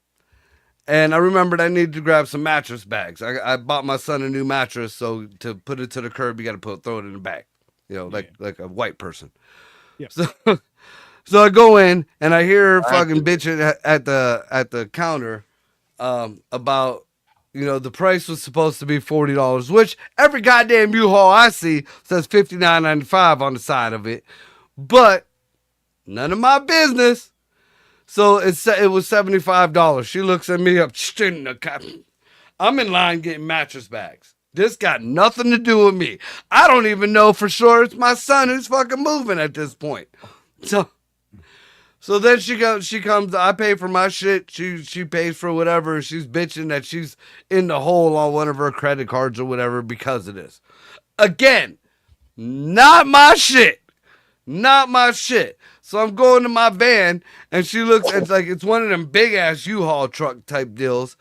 And I remembered I needed to grab some mattress bags. I bought my son a new mattress, so to put it to the curb, you got to throw it in a bag, like a white person. Yeah. So so I go in and I hear her fucking bitching at the counter about the price was supposed to be $40, which every goddamn U-Haul I see says $59.95 on the side of it, but none of my business. So it was $75. She looks at me up. I'm in line getting mattress bags. This got nothing to do with me. I don't even know for sure it's my son who's fucking moving at this point. So then she comes. I pay for my shit. She pays for whatever. She's bitching that she's in the hole on one of her credit cards or whatever because of this. Again, not my shit. Not my shit. So I'm going to my van, and she looks. It's one of them big ass U-Haul truck type deals,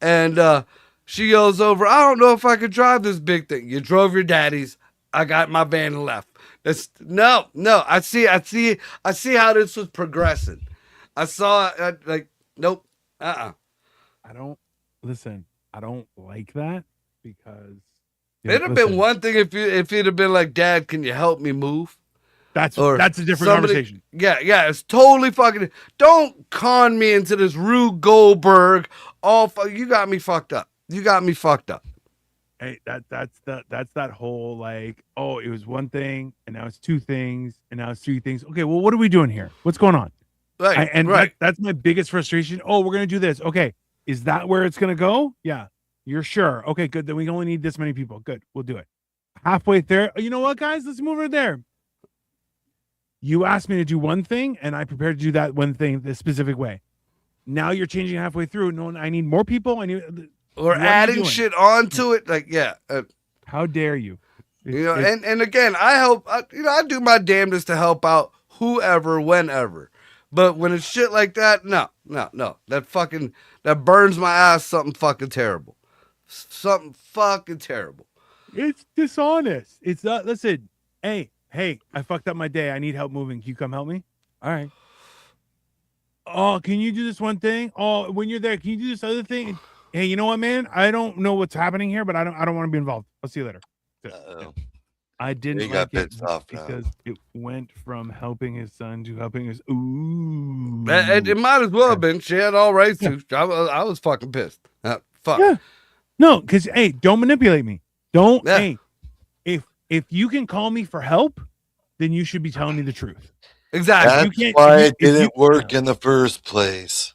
and she yells over, "I don't know if I could drive this big thing." You drove your daddy's. I got my van and left. No. I see how this was progressing. I saw nope. I don't like that because it'd have been one thing if you'd have been like, "Dad, can you help me move?" That's a different conversation. Yeah, it's totally fucking. Don't con me into this Rube Goldberg. You got me fucked up. Hey, that's that whole like, oh, it was one thing and now it's two things and now it's three things. Okay, well, what are we doing here? What's going on? Right, that's my biggest frustration. Oh, we're gonna do this. Okay, is that where it's gonna go? Yeah, you're sure? Okay, good. Then we only need this many people. Good, we'll do it. Halfway there, you know what, guys? Let's move right there. You asked me to do one thing, and I prepared to do that one thing this specific way. Now you're changing halfway through. No, I need more people. Or adding shit onto it. How dare you? And again, I do my damnedest to help out whoever, whenever. But when it's shit like that, no. That burns my ass something fucking terrible. Something fucking terrible. It's dishonest. It's not, listen, hey, I fucked up my day. I need help moving. Can you come help me? All right. Oh, can you do this one thing? Oh, when you're there, can you do this other thing? Hey, you know what, man? I don't know what's happening here, but I don't want to be involved. I'll see you later. I didn't like it because it went from helping his son to helping his. Ooh. It might as well have been. She had all rights to. I was fucking pissed. Fuck. Yeah. No, because hey, don't manipulate me. Don't. Yeah. Hey, if you can call me for help, then you should be telling me the truth. Exactly. That's why it didn't work in the first place.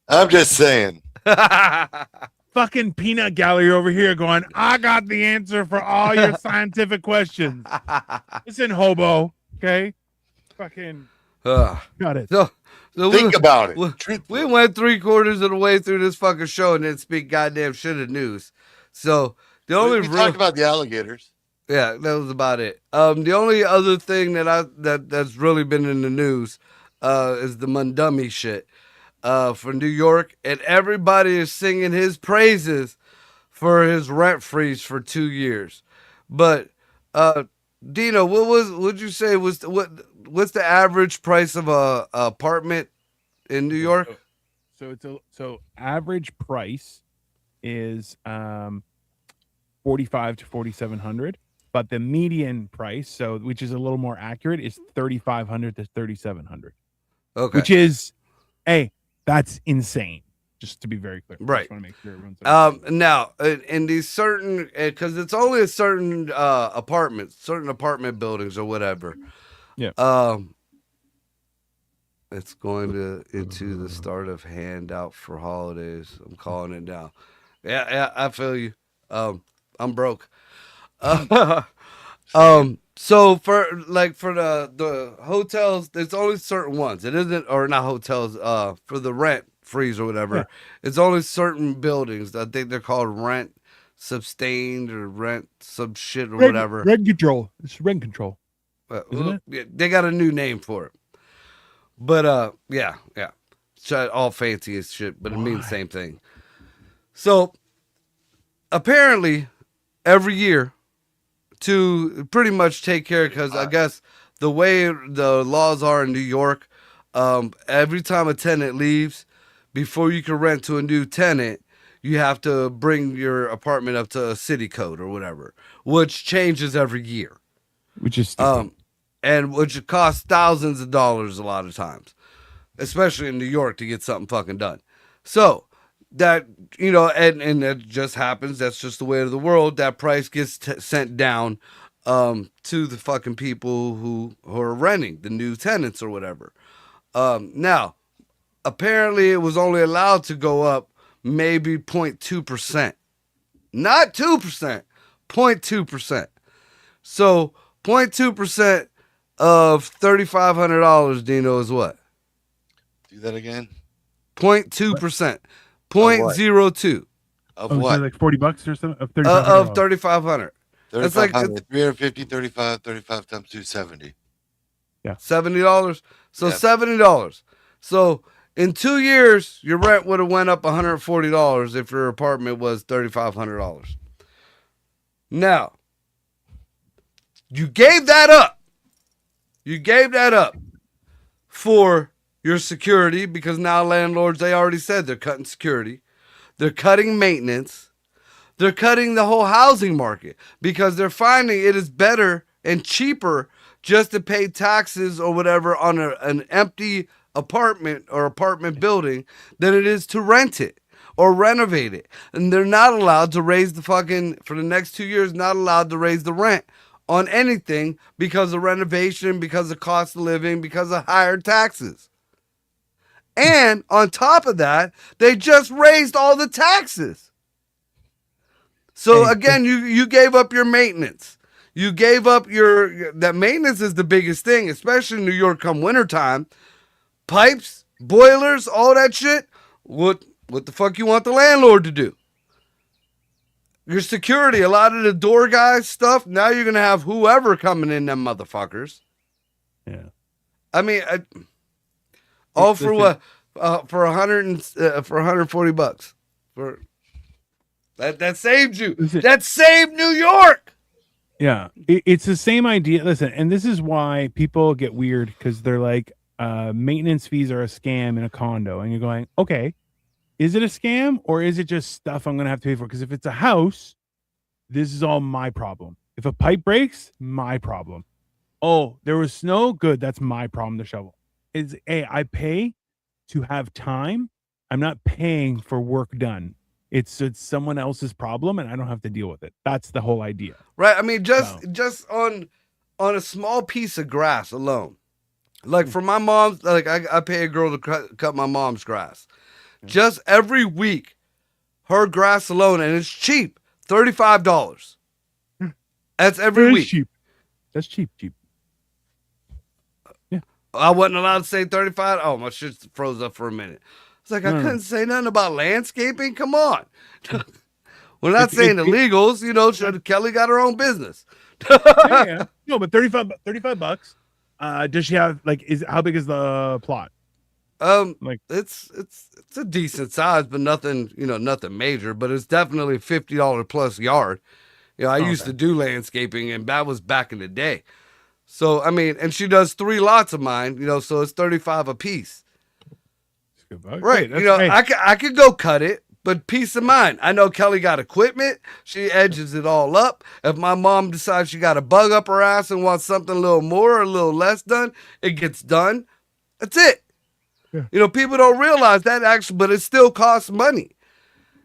I'm just saying. Fucking peanut gallery over here going, I got the answer for all your scientific questions. Listen, hobo. Okay. Fucking got it. So think about it. We went 3/4 of the way through this fucking show and didn't speak goddamn shit of news. So the only we talked about the alligators. Yeah, that was about it. The only other thing that's really been in the news is the Mundummy shit for New York, and everybody is singing his praises for his rent freeze for 2 years. But Dino, would you say what's the average price of a apartment in New York? So average price is 45 to 4,700. But the median price, which is a little more accurate, is 3,500 to 3,700. Okay, which is, that's insane. Just to be very clear, right? I just want to make sure everyone's now in these certain, because it's only a certain certain apartment buildings or whatever. Yeah. It's going into the start of handout for holidays. I'm calling it now. Yeah, I feel you. I'm broke. So for the hotels, there's only certain ones. It isn't, or not hotels, for the rent freeze or whatever. Yeah. It's only certain buildings. I think they're called rent sustained or rent sub shit or whatever. Rent control. It's rent control. Isn't it? They got a new name for it. But yeah. It's all fancy as shit, but it means the same thing. So apparently every year, to pretty much take care, because I guess the way the laws are in New York, every time a tenant leaves, before you can rent to a new tenant, you have to bring your apartment up to a city code or whatever, which changes every year. Which is stupid. And which costs thousands of dollars a lot of times, especially in New York, to get something fucking done. So that, and it just happens. That's just the way of the world. That price gets sent down to the fucking people who are renting, the new tenants or whatever. Now, apparently, it was only allowed to go up maybe 0.2%, not 2%, 0.2%. So 0.2% of $3,500, Dino, is what? Do that again. 0.2%. 0.02. Of what? Like $40 or something? Of $3,500. That's like 350, 35 times 270. Yeah. $70. So $70. So in 2 years, your rent would have went up $140 if your apartment was $3,500. Now, you gave that up. You gave that up for your security, because now landlords, they already said they're cutting security. They're cutting maintenance. They're cutting the whole housing market because they're finding it is better and cheaper just to pay taxes or whatever on an empty apartment or apartment building than it is to rent it or renovate it. And they're not allowed to raise the fucking, for the next 2 years, not allowed to raise the rent on anything because of renovation, because of cost of living, because of higher taxes. And on top of that, they just raised all the taxes. So again, you gave up your maintenance. You gave up that maintenance is the biggest thing, especially in New York come wintertime. Pipes, boilers, all that shit. What the fuck you want the landlord to do? Your security, a lot of the door guys stuff, now you're going to have whoever coming in, them motherfuckers. Yeah. I mean, all for what? For $140. For that saved you. That saved New York. Yeah, it's the same idea. Listen, and this is why people get weird, because they're like, maintenance fees are a scam in a condo, and you're going, okay, is it a scam or is it just stuff I'm gonna have to pay for? Because if it's a house, this is all my problem. If a pipe breaks, my problem. Oh, there was snow, good, that's my problem to shovel. I pay to have time. I'm not paying for work done. It's someone else's problem and I don't have to deal with it. That's the whole idea. Right. I mean, just on a small piece of grass alone. Like for my mom's, like I pay a girl to cut my mom's grass. Just every week, her grass alone, and it's cheap, $35. That's every week. Cheap. That's cheap. Yeah. I wasn't allowed to say 35. Oh, my shit froze up for a minute. It's like, I couldn't say nothing about landscaping. Come on. We're not saying illegals, Kelly got her own business. Yeah. No, but $35. Does she have how big is the plot? It's a decent size, but nothing major, but it's definitely a $50 plus yard. I used to do landscaping, and that was back in the day. So, I mean, and she does 3 lots of mine, so it's 35 a piece. Right. I could go cut it, but peace of mind. I know Kelly got equipment. She edges it all up. If my mom decides she got a bug up her ass and wants something a little more or a little less done, it gets done. That's it. Yeah. People don't realize that actually, but it still costs money.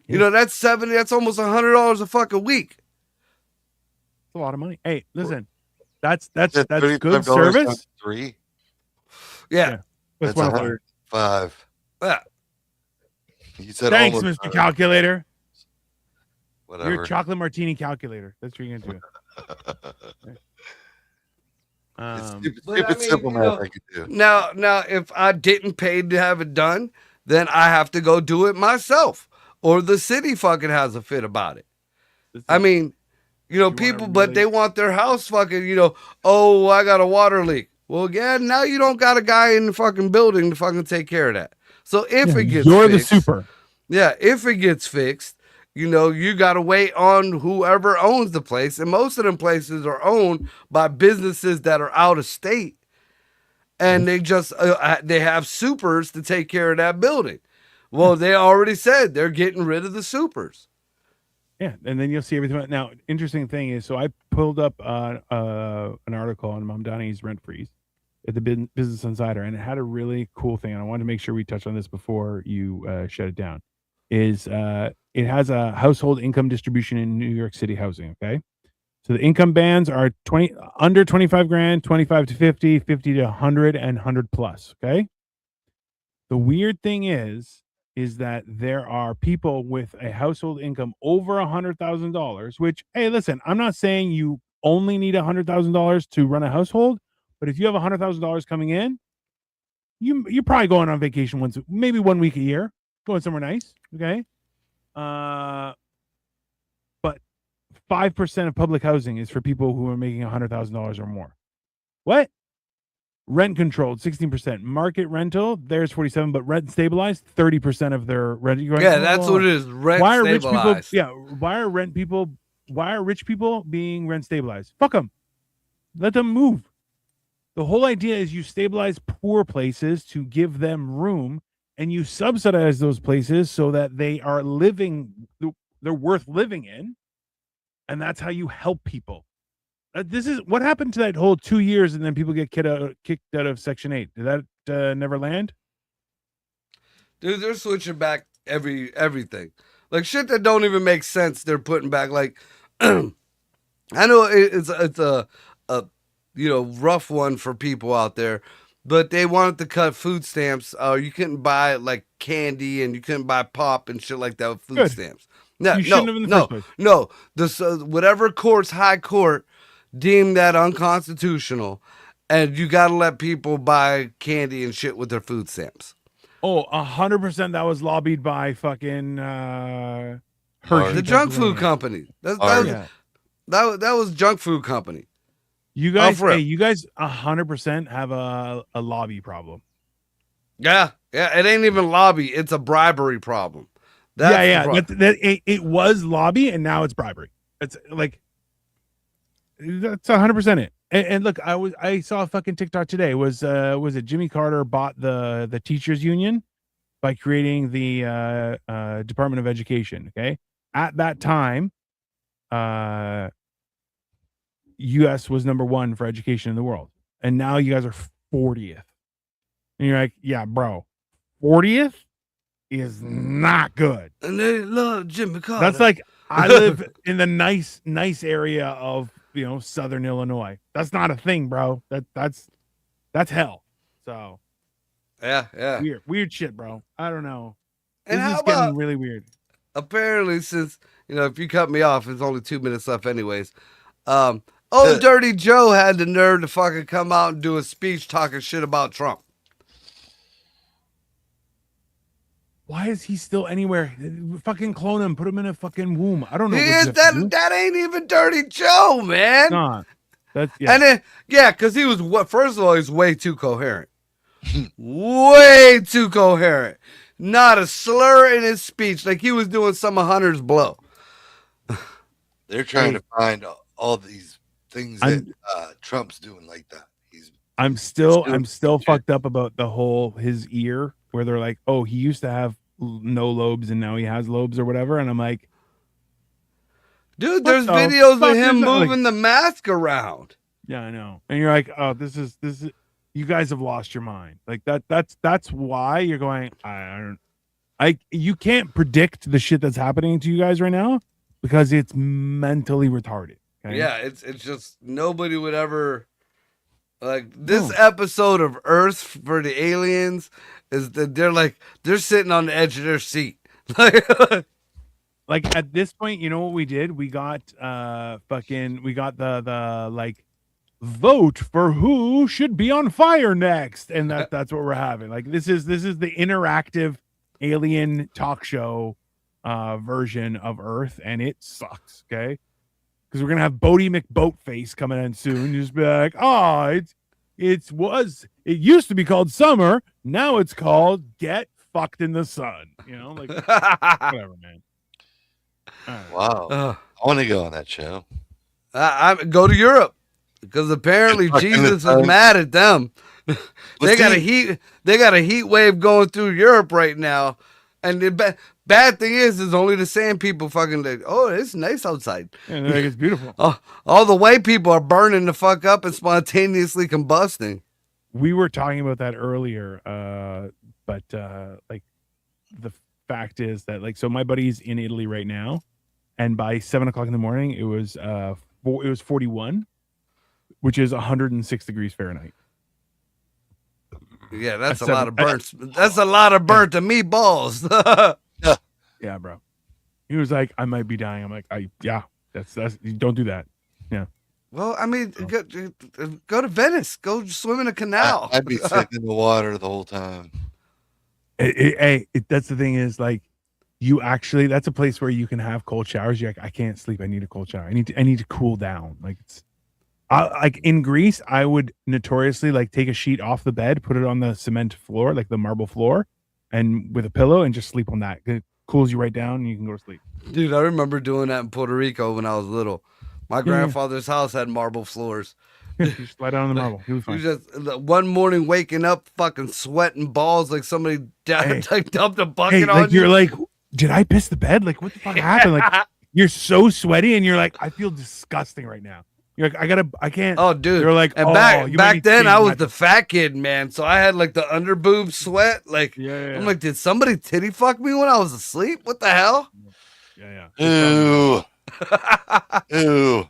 Yeah. That's $70. That's almost $100 a fucking week. That's a lot of money. Hey, listen, that's good service. 3. Yeah. That's 105. Yeah. You said thanks, Mr. Calculator. Whatever. Your chocolate martini calculator. That's what you're gonna do. Stupid simple math I could do. Now, if I didn't pay to have it done, then I have to go do it myself, or the city fucking has a fit about it. I mean, people, but they want their house fucking, oh, I got a water leak. Well, yeah, now you don't got a guy in the fucking building to fucking take care of that. So if it gets you're fixed, the super. Yeah, if it gets fixed, you got to wait on whoever owns the place. And most of them places are owned by businesses that are out of state. And they just, they have supers to take care of that building. Well, they already said they're getting rid of the supers. Yeah, and then you'll see everything. Now, interesting thing is, so I pulled up an article on Mom Donnie's rent freeze at the Business Insider, and it had a really cool thing. And I wanted to make sure we touch on this before you shut it down. It has a household income distribution in New York City housing. Okay, so the income bands are under 25 grand, 25 to 50, 50 to 100, and 100 plus. Okay, the weird thing is that there are people with a household income over $100,000, which, hey, listen, I'm not saying you only need $100,000 to run a household, but if you have $100,000 coming in, you're probably going on vacation maybe 1 week a year, going somewhere nice. Okay. But 5% of public housing is for people who are making $100,000 or more. What? Rent controlled 16%. Market rental, there's 47, but rent stabilized 30% of their rent. Yeah, that's what it is. Rent why are stabilized. rich people? Why are rich people being rent stabilized? Fuck them. Let them move. The whole idea is you stabilize poor places to give them room, and you subsidize those places so that they are they're worth living in, and that's how you help people. This is what happened to that whole 2 years, and then people get kicked out of Section 8. Did that never land? Dude, they're switching back everything. Like shit that don't even make sense. They're putting back. Like, I know it's a rough one for people out there, but they wanted to cut food stamps. You couldn't buy like candy and you couldn't buy pop and shit like that with food stamps. No, you shouldn't have in the first place. No. Whatever high court deemed that unconstitutional, and you got to let people buy candy and shit with their food stamps. Oh, 100% that was lobbied by fucking the junk food company. That was junk food company. You guys 100% have a lobby problem. Yeah, it ain't even lobby; it's a bribery problem. It was lobby, and now it's bribery. It's like that's 100% it. And look, I saw a fucking TikTok today. Was it Jimmy Carter bought the teachers union by creating the Department of Education? Okay, at that time, U.S. was number 1 for education in the world, and now you guys are 40th. And you're like, yeah, bro, 40th is not good. And they love Jimmy Carter. That's like I live in the nice area of Southern Illinois. That's not a thing, bro. That's hell. So yeah, weird shit, bro. I don't know. And this is getting really weird. Apparently, since if you cut me off, it's only 2 minutes left, anyways. Dirty Joe had the nerve to fucking come out and do a speech talking shit about Trump. Why is he still anywhere? Fucking clone him, put him in a fucking womb. I don't know. That ain't even Dirty Joe, man. Nah, And then because he was first of all, he's way too coherent. Way too coherent. Not a slur in his speech, like he was doing some of Hunter's blow. They're trying to find all these things that Trump's doing like that. I'm still fucked up about the whole his ear, where they're like, oh, he used to have no lobes and now he has lobes or whatever, and I'm like, dude, there's videos of him moving the mask around. Yeah, I know. And you're like, oh, this is you guys have lost your mind. Like that's why you're going, you can't predict the shit that's happening to you guys right now because it's mentally retarded. Okay? Yeah, it's just nobody would ever like this episode of Earth for the aliens is that they're sitting on the edge of their seat. Like at this point, you know what we did? We got the like vote for who should be on fire next, and that's what we're having. Like this is the interactive alien talk show version of Earth, and it sucks. Okay, because we're gonna have Bodie McBoatface coming in soon. You just be like, oh, it used to be called summer, now it's called get fucked in the sun. Like whatever, man. Right. Wow, I want to go on that show. I go to Europe because apparently Jesus is mad at them. They got a heat wave going through Europe right now, And the bad thing is only the sand people fucking like, oh, it's nice outside. And like, it's beautiful. All the white people are burning the fuck up and spontaneously combusting. We were talking about that earlier, but like the fact is that like, so my buddy's in Italy right now, and by 7:00 in the morning, it was 41, which is 106 degrees Fahrenheit. Yeah, that's a lot of burnt. That's a lot of burnt to meatballs. Yeah, bro. He was like, I might be dying. I'm like, that's don't do that. Yeah. Well, I mean, go to Venice. Go swim in a canal. I'd be sitting in the water the whole time. That's the thing is like, that's a place where you can have cold showers. You're like, I can't sleep. I need a cold shower. I need to cool down. Like like in Greece, I would notoriously like take a sheet off the bed, put it on the cement floor, like the marble floor, and with a pillow, and just sleep on that. It cools you right down, and you can go to sleep. Dude, I remember doing that in Puerto Rico when I was little. My grandfather's house had marble floors. You just lie down on the marble. You'll be fine. You just one morning waking up, fucking sweating balls like somebody dumped a bucket on you. You're like, did I piss the bed? Like, what the fuck happened? Like, you're so sweaty, and you're like, I feel disgusting right now. You're like, I can't. Oh, dude. You're like, and back then, I was the fat kid, man. So I had like the under boob sweat. Like, I'm like, did somebody titty fuck me when I was asleep? What the hell? Yeah. Ew. Ew.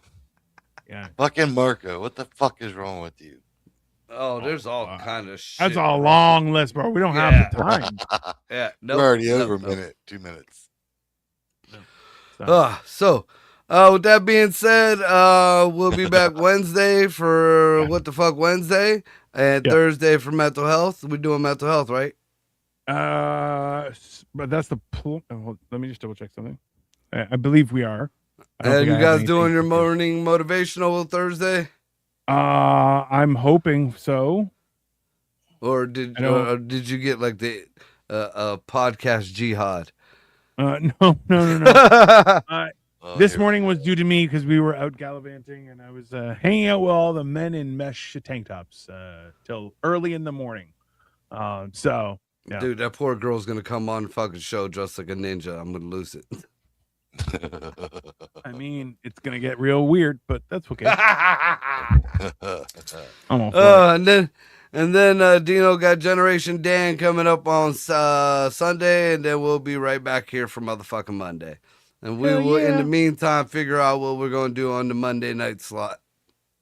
Yeah. Fucking Marco, what the fuck is wrong with you? Oh, there's all kind of shit. That's a long list, bro. We don't have the time. Yeah. We're already over a minute, 2 minutes. So, with that being said, we'll be back Wednesday for What the Fuck Wednesday, and Thursday for mental health. We're doing mental health, right? But that's the let me just double check something. I believe we are. And you guys doing your morning motivational Thursday? I'm hoping so. Or did you get like the podcast jihad? No. This morning was due to me because we were out gallivanting, and I was hanging out with all the men in mesh tank tops till early in the morning. So, yeah. Dude, that poor girl's gonna come on fucking show dressed like a ninja. I'm gonna lose it. I mean, it's gonna get real weird, but that's okay. And then Dino got Generation Dan coming up on Sunday, and then we'll be right back here for motherfucking Monday. And we will, in the meantime, figure out what we're going to do on the Monday night slot.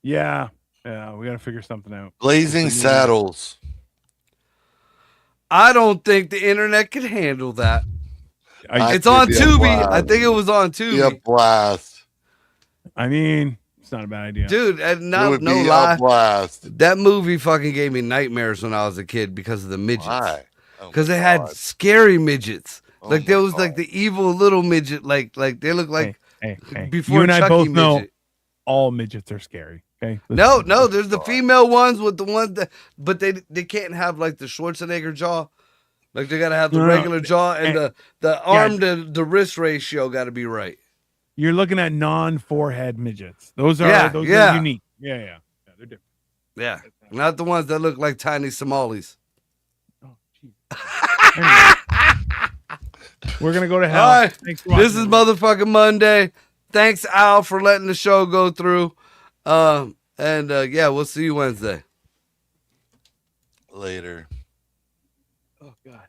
Yeah, we got to figure something out. Blazing Saddles. I don't think the internet can handle that. It's on Tubi. I think it was on Tubi. Be a blast. I mean, it's not a bad idea. Dude, no lie. Blast. That movie fucking gave me nightmares when I was a kid because of the midgets. Why? Because they had scary midgets. Like there was like the evil little midget, like they look like before you and Chucky I both midget. know all midgets are scary. Okay. No, there's the female ones with the ones that, but they can't have like the Schwarzenegger jaw. Like they gotta have the regular jaw and the arm to the wrist ratio got to be right. You're looking at non-forehead midgets. Those are unique. Yeah, they're different. Yeah, not the ones that look like tiny Somalis. Oh, jeez. We're gonna go to hell. All right. This is motherfucking Monday. Thanks, Al, for letting the show go through. We'll see you Wednesday. Later. Oh God.